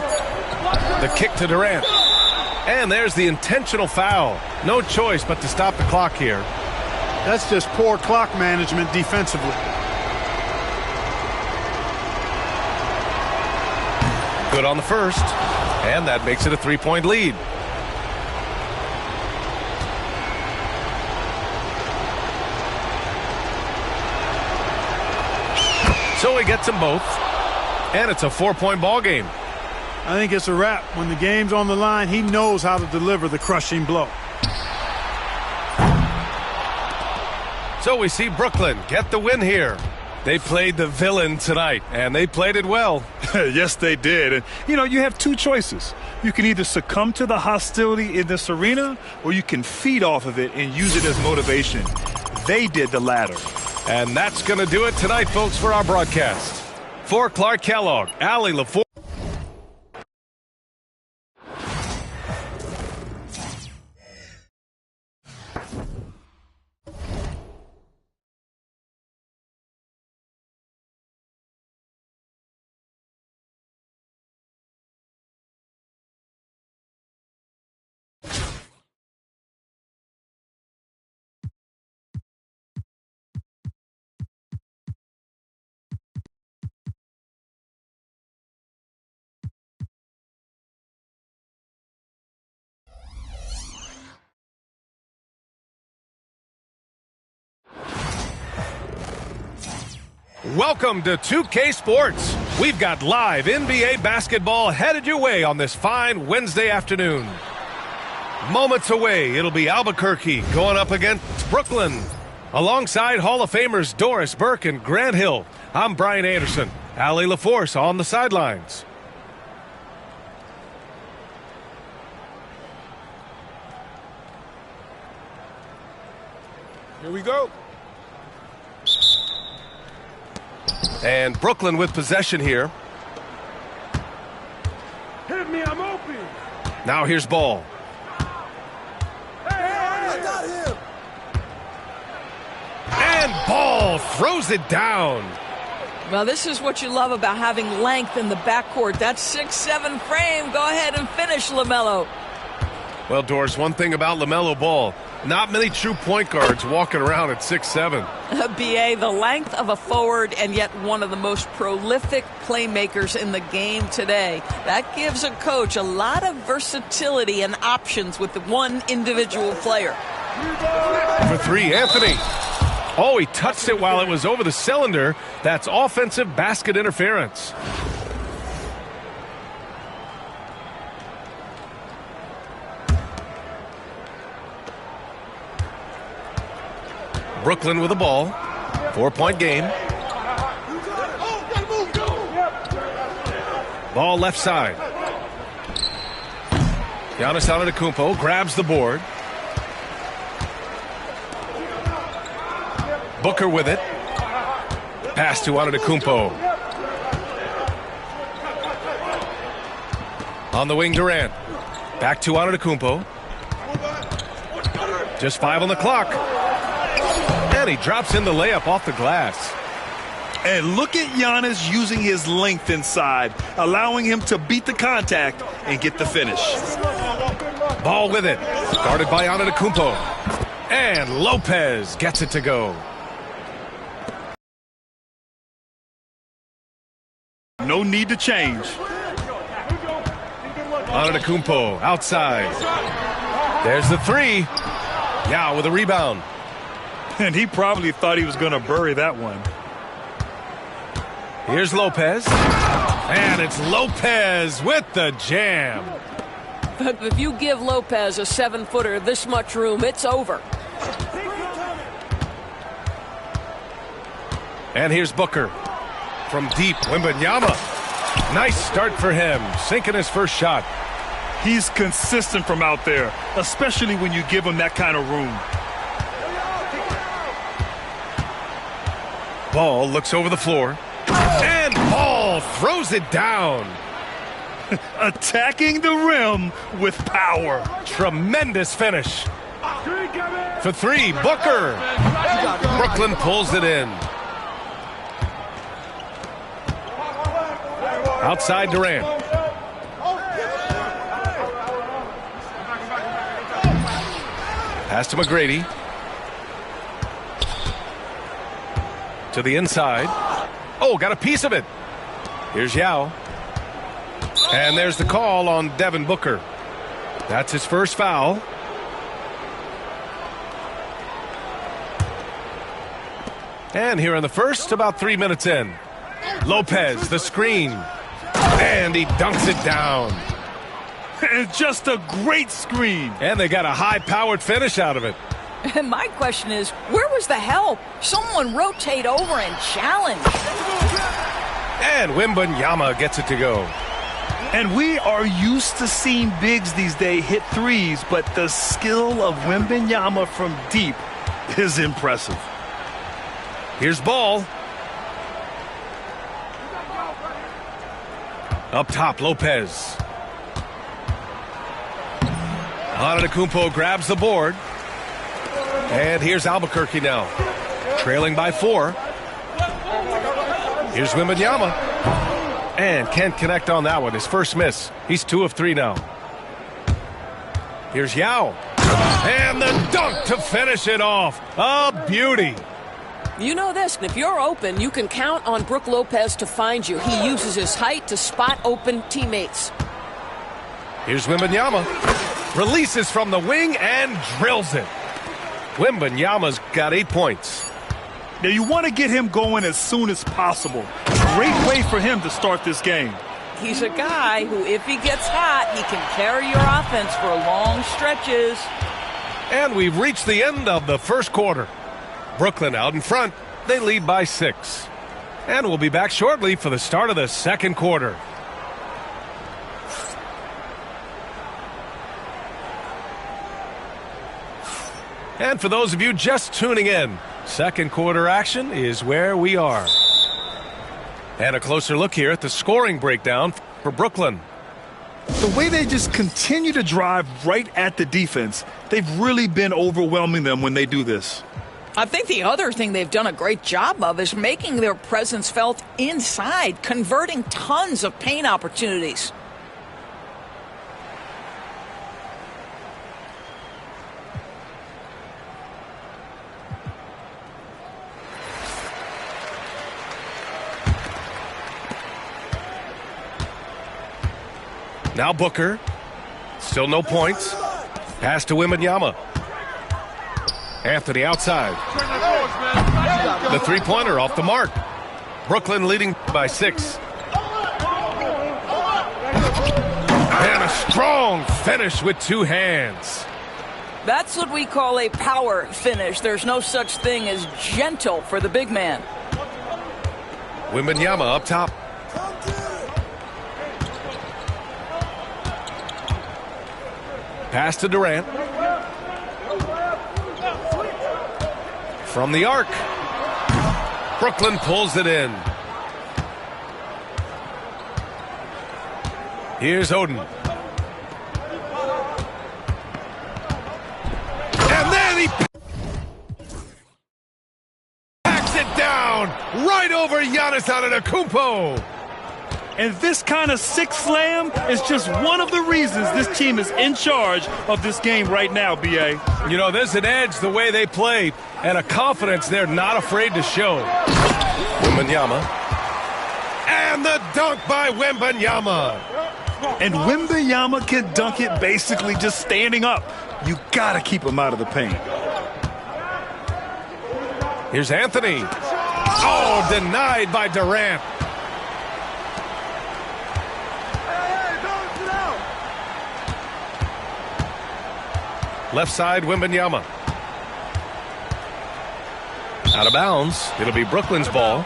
The kick to Durant. And there's the intentional foul. No choice but to stop the clock here.
That's just poor clock management defensively.
Good on the first. And that makes it a 3-point lead. So he gets them both. And it's a 4-point ball game.
I think it's a wrap. When the game's on the line, he knows how to deliver the crushing blow.
So we see Brooklyn get the win here. They played the villain tonight, and they played it well.
Yes, they did. And, you know, you have 2 choices. You can either succumb to the hostility in this arena, or you can feed off of it and use it as motivation. They did the latter.
And that's going to do it tonight, folks, for our broadcast. For Clark Kellogg, Allie LaForce. Welcome to 2K Sports. We've got live NBA basketball headed your way on this fine Wednesday afternoon. Moments away, it'll be Albuquerque going up against Brooklyn. Alongside Hall of Famers Doris Burke and Grant Hill, I'm Brian Anderson. Allie LaForce on the sidelines.
Here we go.
And Brooklyn with possession here.
Hit me, I'm open.
Now here's Ball.
I got him.
And Ball throws it down.
Well, this is what you love about having length in the backcourt. That 6'7" frame. Go ahead and finish, LaMelo.
Well, Doris, one thing about LaMelo Ball, not many true point guards walking around at 6'7".
BA, the length of a forward and yet one of the most prolific playmakers in the game today. That gives a coach a lot of versatility and options with the one individual player.
For three, Anthony. Oh, he touched it while it was over the cylinder. That's offensive basket interference. Brooklyn with the ball. 4-point game. Ball left side. Giannis Antetokounmpo grabs the board. Booker with it. Pass to Antetokounmpo. On the wing, Durant. Back to Antetokounmpo. Just 5 on the clock. And he drops in the layup off the glass.
And look at Giannis using his length inside, allowing him to beat the contact and get the finish.
Ball with it. Guarded by Antetokounmpo. And Lopez gets it to go.
No need to change.
Antetokounmpo outside. There's the three. Yao with a rebound.
And he probably thought he was going to bury that one.
Here's Lopez. And it's Lopez with the jam.
But if you give Lopez a 7-footer this much room, it's over.
And here's Booker. From deep, Wembanyama. Nice start for him, sinking his first shot.
He's consistent from out there, especially when you give him that kind of room.
Ball looks over the floor. And Ball throws it down.
Attacking the rim with power.
Tremendous finish. For three, Booker. Brooklyn pulls it in. Outside Durant. Pass to McGrady. To the inside. Oh, got a piece of it. Here's Yao. And there's the call on Devin Booker. That's his first foul. And here in the first, about 3 minutes in. Lopez, the screen. And he dunks it down.
And just a great screen.
And they got a high-powered finish out of it.
And my question is, where was the help? Someone rotate over and challenge.
And Wembanyama gets it to go.
And we are used to seeing bigs these days hit threes, but the skill of Wembanyama from deep is impressive.
Here's Ball. Up top, Lopez. Antetokounmpo grabs the board. And here's Albuquerque now. Trailing by 4. Here's Wembanyama. And can't connect on that one. His first miss. He's 2 of 3 now. Here's Yao. And the dunk to finish it off. A beauty.
You know this, if you're open, you can count on Brook Lopez to find you. He uses his height to spot open teammates.
Here's Wembanyama. Releases from the wing and drills it. Wembanyama's got 8 points.
Now you want to get him going as soon as possible. Great way for him to start this game.
He's a guy who, if he gets hot, he can carry your offense for long stretches.
And we've reached the end of the first quarter. Brooklyn out in front. They lead by 6. And we'll be back shortly for the start of the second quarter. And for those of you just tuning in, second quarter action is where we are. And a closer look here at the scoring breakdown for Brooklyn.
The way they just continue to drive right at the defense, they've really been overwhelming them when they do this.
I think the other thing they've done a great job of is making their presence felt inside, converting tons of paint opportunities.
Now Booker. Still no points. Pass to Wembanyama. Anthony outside. The three-pointer off the mark. Brooklyn leading by 6. And a strong finish with 2 hands.
That's what we call a power finish. There's no such thing as gentle for the big man.
Wembanyama up top. Pass to Durant. From the arc. Brooklyn pulls it in. Here's Oden. And then he packs it down right over Giannis Antetokounmpo.
And this kind of sick slam is just one of the reasons this team is in charge of this game right now, B.A.
You know, there's an edge the way they play and a confidence they're not afraid to show. Wembanyama. And the dunk by Wembanyama.
And Wembanyama can dunk it basically just standing up. You got to keep him out of the paint.
Here's Anthony. Oh, denied by Durant. Left side, Wembanyama. Out of bounds. It'll be Brooklyn's ball.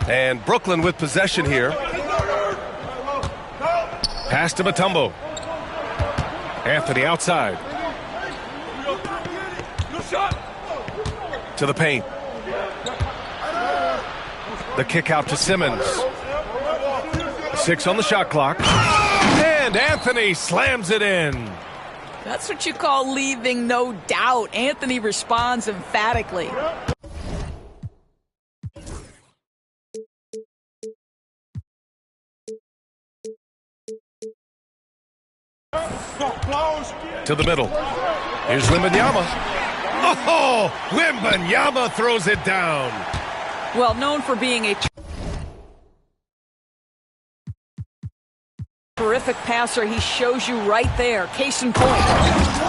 And Brooklyn with possession here. Pass to Mutombo. Anthony outside. To the paint. The kick out to Simmons. 6 on the shot clock. And Anthony slams it in.
That's what you call leaving no doubt. Anthony responds emphatically.
To the middle. Here's Wembanyama. Oh, Wembanyama throws it down.
Well, known for being a terrific passer, he shows you right there. Case in point.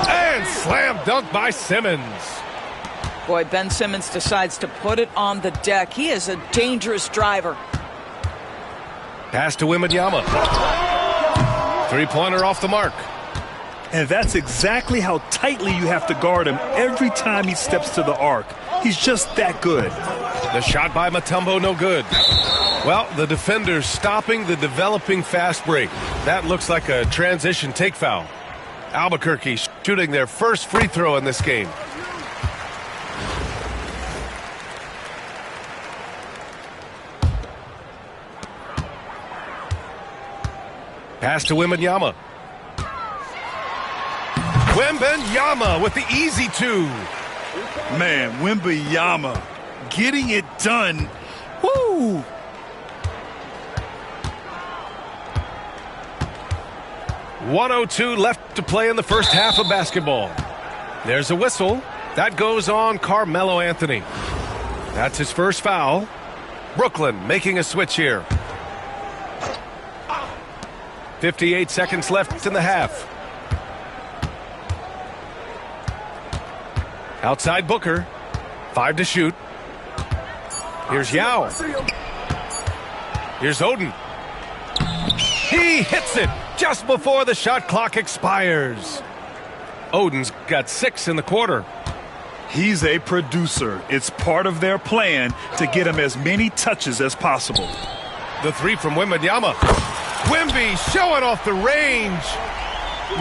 And slam dunk by Simmons.
Boy, Ben Simmons decides to put it on the deck. He is a dangerous driver.
Pass to Wembanyama. Three-pointer off the mark.
And that's exactly how tightly you have to guard him every time he steps to the arc. He's just that good.
The shot by Mutombo, no good. Well, the defender's stopping the developing fast break. That looks like a transition take foul. Albuquerque shooting their first free throw in this game. Pass to Wembanyama. Wembanyama with the easy 2.
Man, Wembanyama getting it done. Woo!
.102 left to play in the first half of basketball. There's a whistle. That goes on Carmelo Anthony. That's his first foul. Brooklyn making a switch here. 58 seconds left in the half. Outside Booker. 5 to shoot. Here's Yao. Here's Oden. He hits it just before the shot clock expires. Oden's got 6 in the quarter.
He's a producer. It's part of their plan to get him as many touches as possible.
The 3 from Wembanyama. Wemby showing off the range.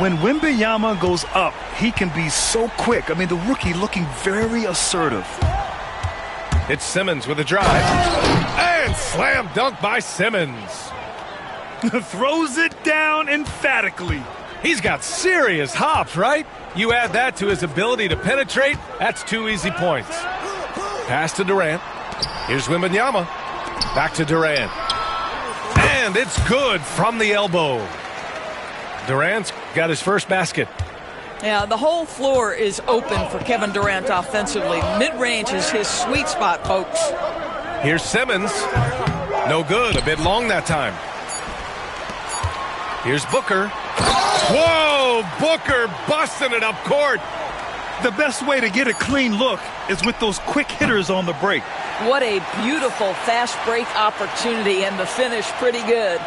When Wembanyama goes up, he can be so quick. I mean, the rookie looking very assertive.
It's Simmons with a drive. And slam dunk by Simmons.
Throws it down emphatically.
He's got serious hops, right? You add that to his ability to penetrate, that's 2 easy points. Pass to Durant. Here's Wembanyama. Back to Durant. And it's good from the elbow. Durant's got his first basket.
Yeah, the whole floor is open for Kevin Durant offensively. Mid-range is his sweet spot, folks.
Here's Simmons. No good. A bit long that time. Here's Booker. Whoa! Booker busting it up court.
The best way to get a clean look is with those quick hitters on the break.
What a beautiful fast break opportunity, and the finish pretty good.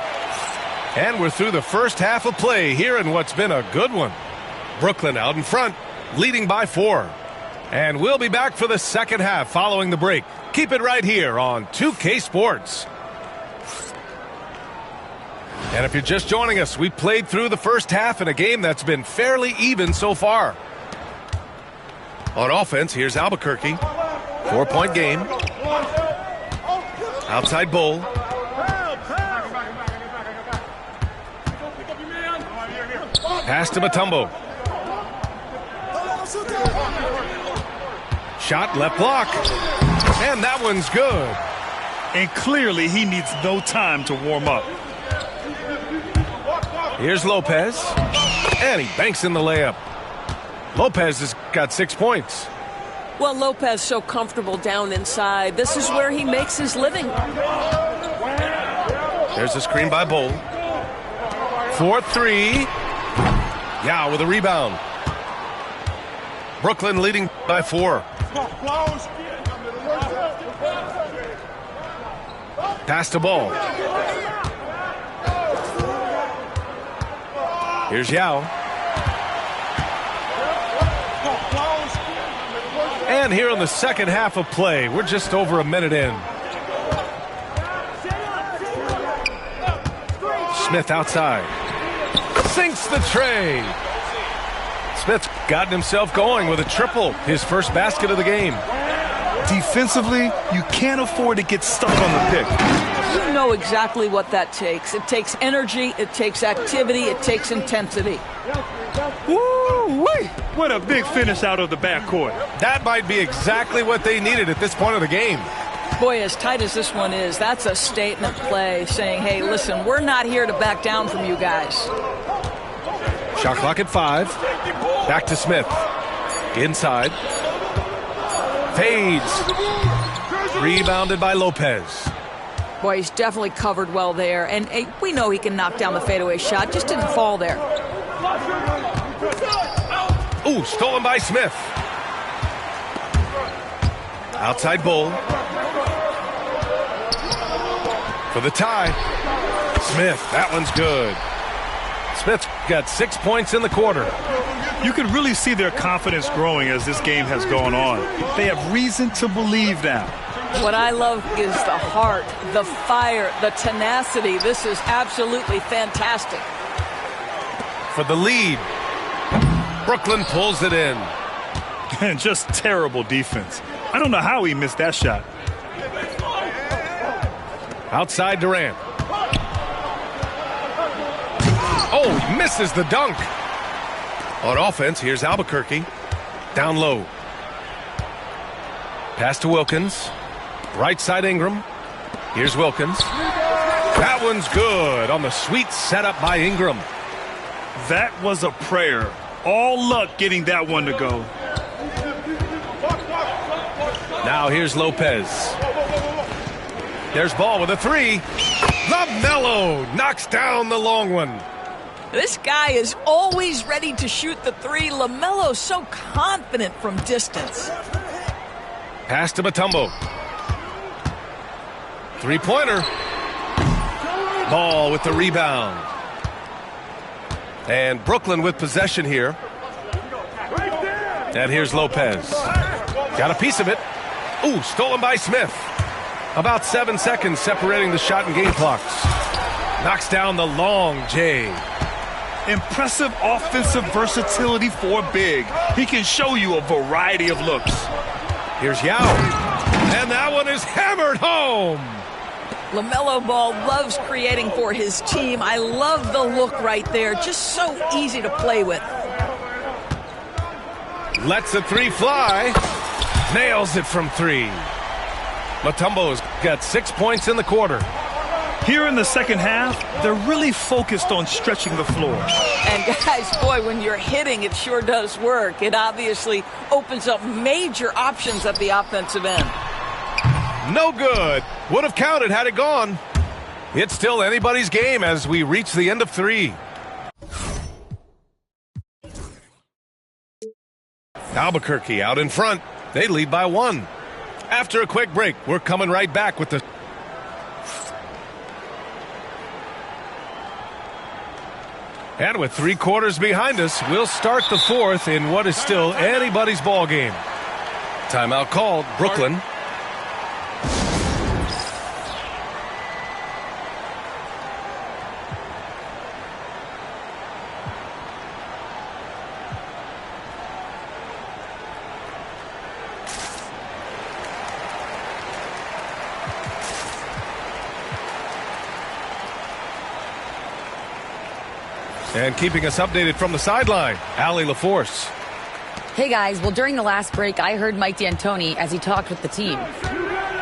And we're through the first half of play here in what's been a good one. Brooklyn out in front, leading by 4. And we'll be back for the second half following the break. Keep it right here on 2K Sports. And if you're just joining us, we played through the first half in a game that's been fairly even so far. On offense, here's Albuquerque. 4-point game. Outside Bull. Pass to Mutombo. Shot left block. And that one's good.
And clearly he needs no time to warm up.
Here's Lopez. And he banks in the layup. Lopez has got 6 points.
Well, Lopez so comfortable down inside. This is where he makes his living.
There's a screen by Bull. 4-3. Yao with a rebound. Brooklyn leading by 4. Pass to Ball. Here's Yao. And here in the second half of play, we're just over a minute in. Smith outside. Sinks the tray. Smith's gotten himself going with a triple, his first basket of the game.
Defensively, you can't afford to get stuck on the pick.
You know exactly what that takes. It takes energy, it takes activity, it takes intensity.
Woo-wee! What a big finish out of the backcourt.
That might be exactly what they needed at this point of the game.
Boy, as tight as this one is, that's a statement play saying, hey, listen, we're not here to back down from you guys.
Shot clock at 5. Back to Smith. Inside. Fades. Rebounded by Lopez.
Boy, he's definitely covered well there. And hey, we know he can knock down the fadeaway shot. Just didn't fall there.
Ooh, stolen by Smith. Outside Bull. For the tie. Smith, that one's good. Smith's got 6 points in the quarter.
You can really see their confidence growing as this game has gone on. They have reason to believe now.
What I love is the heart, the fire, the tenacity. This is absolutely fantastic.
For the lead. Brooklyn pulls it in.
And just terrible defense. I don't know how he missed that shot.
Outside Durant. Oh, he misses the dunk. On offense, here's Albuquerque. Down low. Pass to Wilkins. Right side Ingram. Here's Wilkins. That one's good on the sweet setup by Ingram.
That was a prayer. All luck getting that one to go.
Now here's Lopez. There's Ball with a 3. LaMelo knocks down the long one.
This guy is always ready to shoot the 3. LaMelo's so confident from distance.
Pass to Mutombo. 3-pointer. Ball with the rebound. And Brooklyn with possession here. And here's Lopez. Got a piece of it. Ooh, stolen by Smith. About 7 seconds separating the shot and game clocks. Knocks down the long J.
Impressive offensive versatility for big. He can show you a variety of looks.
Here's Yao. And that one is hammered home.
LaMelo Ball loves creating for his team. I love the look right there. Just so easy to play with.
Lets the 3 fly. Nails it from 3. Mutombo's got 6 points in the quarter.
Here in the second half, they're really focused on stretching the floor.
And guys, boy, when you're hitting, it sure does work. It obviously opens up major options at the offensive end.
No good. Would have counted had it gone. It's still anybody's game as we reach the end of 3. Albuquerque out in front. They lead by 1. After a quick break, we're coming right back with the... And with 3 quarters behind us, we'll start the 4th in what is still anybody's ball game. Timeout called, Brooklyn. And keeping us updated from the sideline, Allie LaForce.
Hey guys, well during the last break I heard Mike D'Antoni as he talked with the team.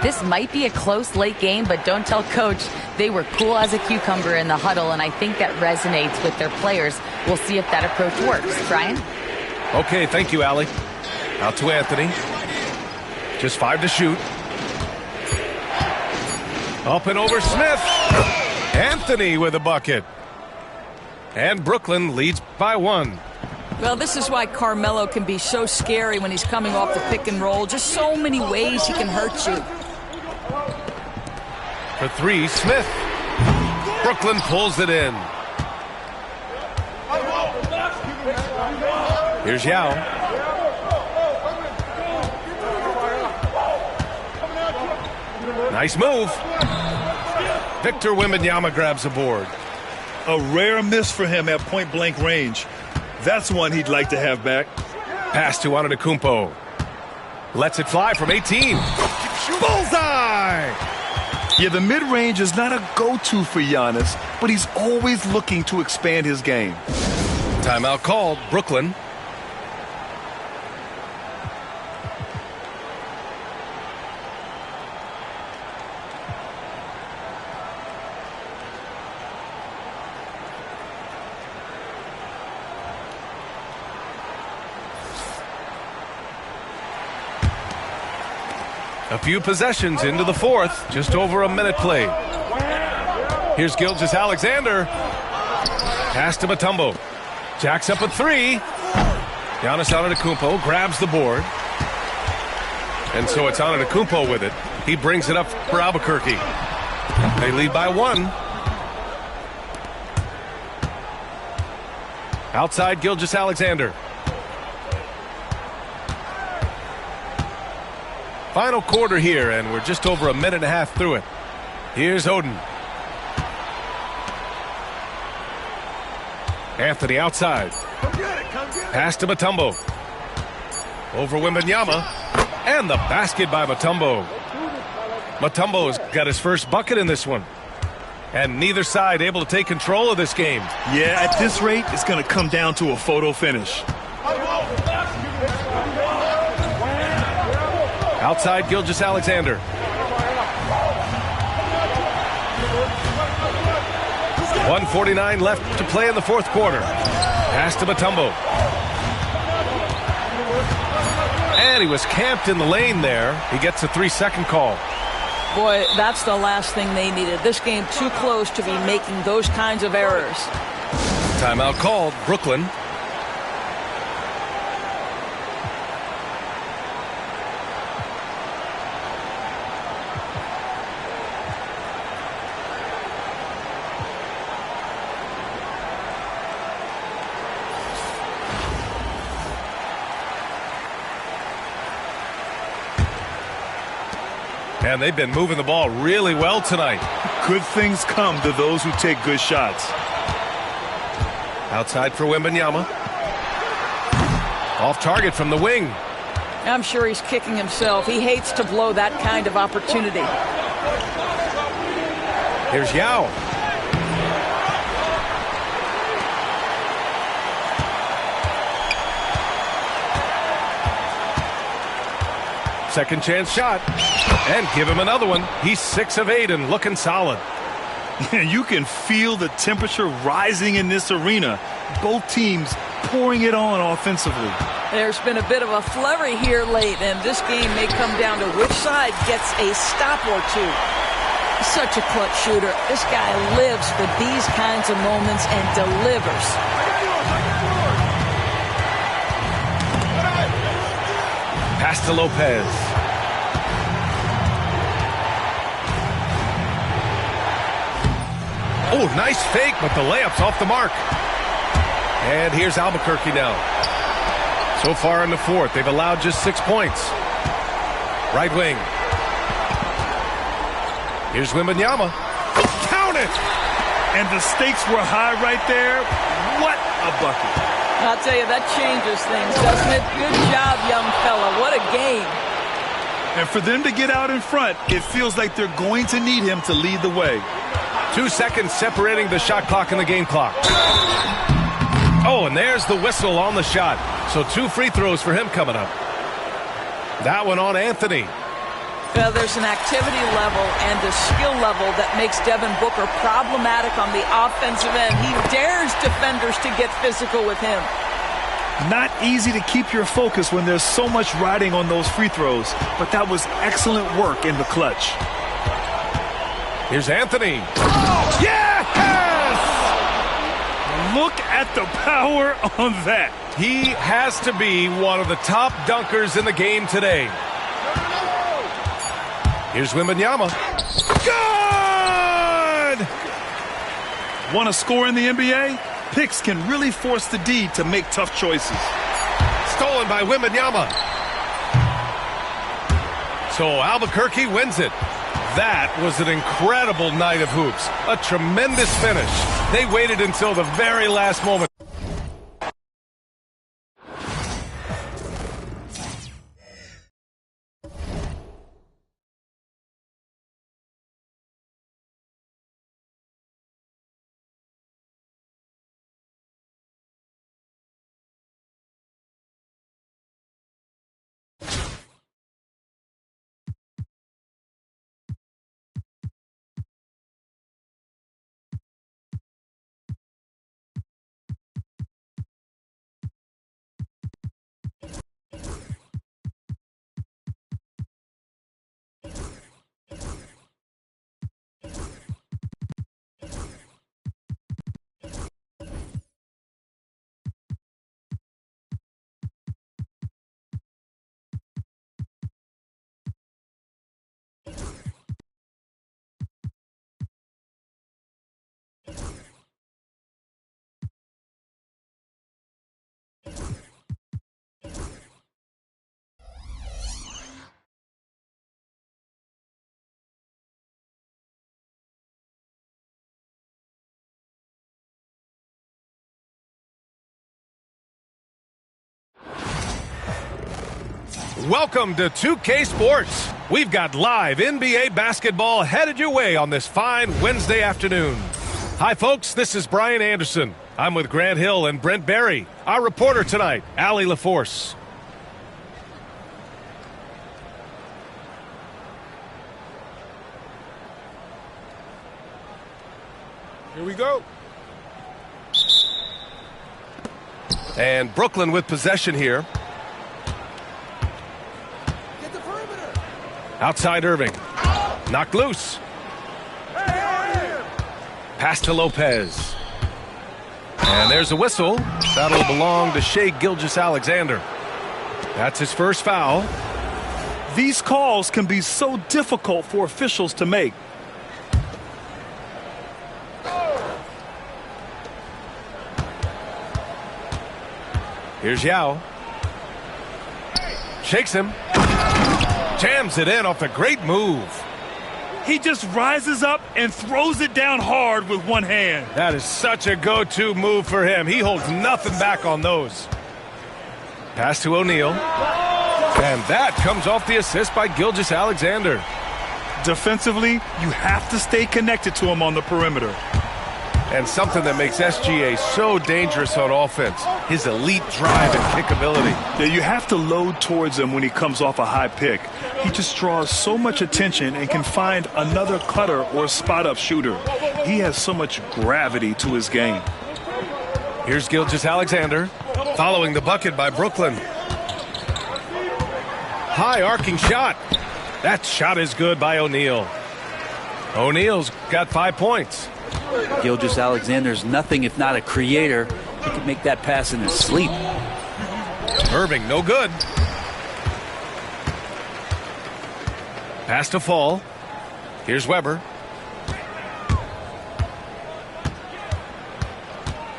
This might be a close late game, but don't tell coach. They were cool as a cucumber in the huddle, and I think that resonates with their players. We'll see if that approach works. Brian?
Okay, thank you, Allie. Out to Anthony. Just 5 to shoot. Up and over Smith. Anthony with a bucket. And Brooklyn leads by 1.
Well, this is why Carmelo can be so scary when he's coming off the pick and roll. Just so many ways he can hurt you.
For 3, Smith. Brooklyn pulls it in. Here's Yao. Nice move. Victor Wembanyama grabs the board.
A rare miss for him at point-blank range. That's one he'd like to have back.
Pass to Antetokounmpo. Lets it fly from 18. Bullseye!
Yeah, the mid-range is not a go-to for Giannis, but he's always looking to expand his game.
Timeout called, Brooklyn. A few possessions into the 4th, just over a minute played. Here's Gilgeous-Alexander. Pass to Mutombo. Jacks up a 3. Giannis Antetokounmpo grabs the board. And so it's Antetokounmpo with it. He brings it up for Albuquerque. They lead by 1. Outside Gilgeous-Alexander. Final quarter here, and we're just over a minute and a half through it. Here's Oden. Anthony outside. Pass to Mutombo. Over Wembanyama. And the basket by Mutombo. Mutombo's got his first bucket in this one. And neither side able to take control of this game.
Yeah, at this rate, it's going to come down to a photo finish.
Outside Gilgeous-Alexander. .149 left to play in the 4th quarter. Pass to Mutombo. And he was camped in the lane there. He gets a 3-second call.
Boy, that's the last thing they needed. This game too close to be making those kinds of errors.
Timeout called, Brooklyn. And they've been moving the ball really well tonight.
Good things come to those who take good shots.
Outside for Wembanyama. Off target from the wing.
I'm sure he's kicking himself. He hates to blow that kind of opportunity.
Here's Yao. Second chance shot. And give him another one. He's 6 of 8 and looking solid.
You can feel the temperature rising in this arena. Both teams pouring it on offensively.
There's been a bit of a flurry here late, and this game may come down to which side gets a stop or two. Such a clutch shooter. This guy lives for these kinds of moments and delivers.
Pass to Lopez. Oh, nice fake, but the layup's off the mark. And here's Albuquerque now. So far in the fourth, they've allowed just 6 points. Right wing. Here's Wembanyama. Count it!
And the stakes were high right there. What a bucket.
I'll tell you, that changes things, doesn't it? Good job, young fella. What a game.
And for them to get out in front, it feels like they're going to need him to lead the way.
2 seconds separating the shot clock and the game clock. Oh, and there's the whistle on the shot. So 2 free throws for him coming up. That one on Anthony.
Well, there's an activity level and a skill level that makes Devin Booker problematic on the offensive end. He dares defenders to get physical with him.
Not easy to keep your focus when there's so much riding on those free throws, but that was excellent work in the clutch.
Here's Anthony. Yes!
Look at the power on that.
He has to be one of the top dunkers in the game today. Here's Wembanyama. Good!
Want to score in the NBA? Picks can really force the D to make tough choices.
Stolen by Wembanyama. So Albuquerque wins it. That was an incredible night of hoops. A tremendous finish. They waited until the very last moment. Welcome to 2K Sports. We've got live NBA basketball headed your way on this fine Wednesday afternoon. Hi, folks. This is Brian Anderson. I'm with Grant Hill and Brent Berry. Our reporter tonight, Allie LaForce.
Here we go.
And Brooklyn with possession here. Outside Irving. Knocked loose. Pass to Lopez. And there's a whistle. That'll belong to Shai Gilgeous-Alexander. That's his first foul.
These calls can be so difficult for officials to make.
Here's Yao. Shakes him. Jams it in off a great move.
He just rises up and throws it down hard with one hand.
That is such a go-to move for him. He holds nothing back on those. Pass to O'Neal. And that comes off the assist by Gilgeous-Alexander.
Defensively, you have to stay connected to him on the perimeter.
And something that makes SGA so dangerous on offense, his elite drive and kickability.
Yeah, you have to load towards him when he comes off a high pick. He just draws so much attention and can find another cutter or spot-up shooter. He has so much gravity to his game.
Here's Gilgeous-Alexander, following the bucket by Brooklyn. High arcing shot. That shot is good by O'Neal. O'Neal's got 5 points.
Gilgeous-Alexander's nothing if not a creator. He could make that pass in his sleep.
Irving, no good. Pass to Fall. Here's Weber.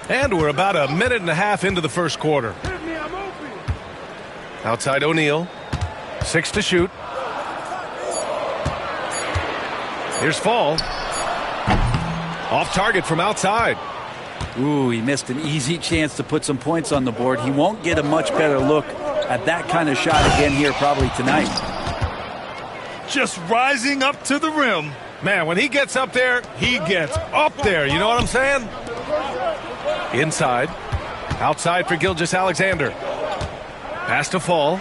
And we're about a minute and a half into the first quarter. Outside O'Neal. 6 to shoot. Here's Fall. Off target from outside.
Ooh, he missed an easy chance to put some points on the board. He won't get a much better look at that kind of shot again here probably tonight.
Just rising up to the rim.
Man, when he gets up there, he gets up there. You know what I'm saying? Inside. Outside for Gilgeous-Alexander. Pass to Fall.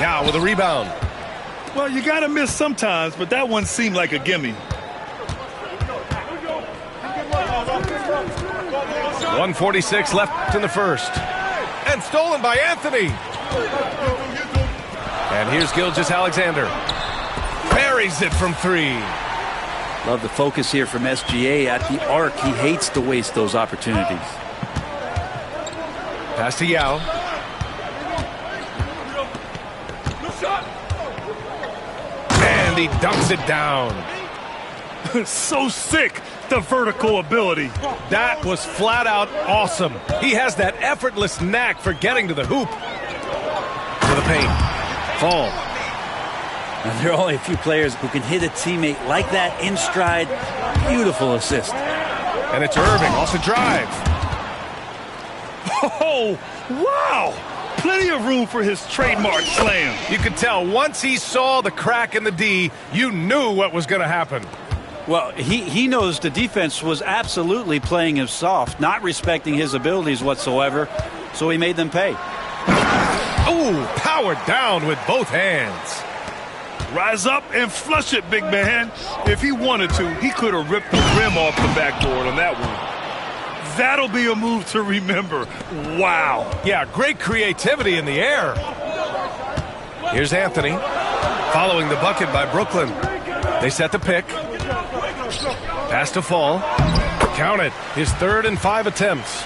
Yeah, with a rebound.
Well, you got to miss sometimes, but that one seemed like a gimme.
1:46 left in the first. And stolen by Anthony. And here's Gilgeous-Alexander. Buries it from 3.
Love the focus here from SGA at the arc. He hates to waste those opportunities.
Pass to Yao. And he dunks it down.
So sick, the vertical ability.
That was flat out awesome. He has that effortless knack for getting to the hoop. To the paint. Fall.
Now, there are only a few players who can hit a teammate like that in stride. Beautiful assist.
And it's Irving off the drive.
Oh, wow. Plenty of room for his trademark slam.
You could tell once he saw the crack in the D, you knew what was going to happen.
Well, he knows the defense was absolutely playing him soft, not respecting his abilities whatsoever, so he made them pay.
Ooh, powered down with both hands.
Rise up and flush it, big man. If he wanted to, he could have ripped the rim off the backboard on that one. That'll be a move to remember. Wow.
Yeah, great creativity in the air. Here's Anthony. Following the bucket by Brooklyn. They set the pick. Pass to Fall. Count it. His 3rd and 5 attempts.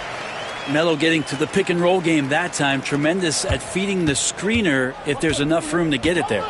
Melo getting to the pick and roll game that time. Tremendous at feeding the screener if there's enough room to get it there.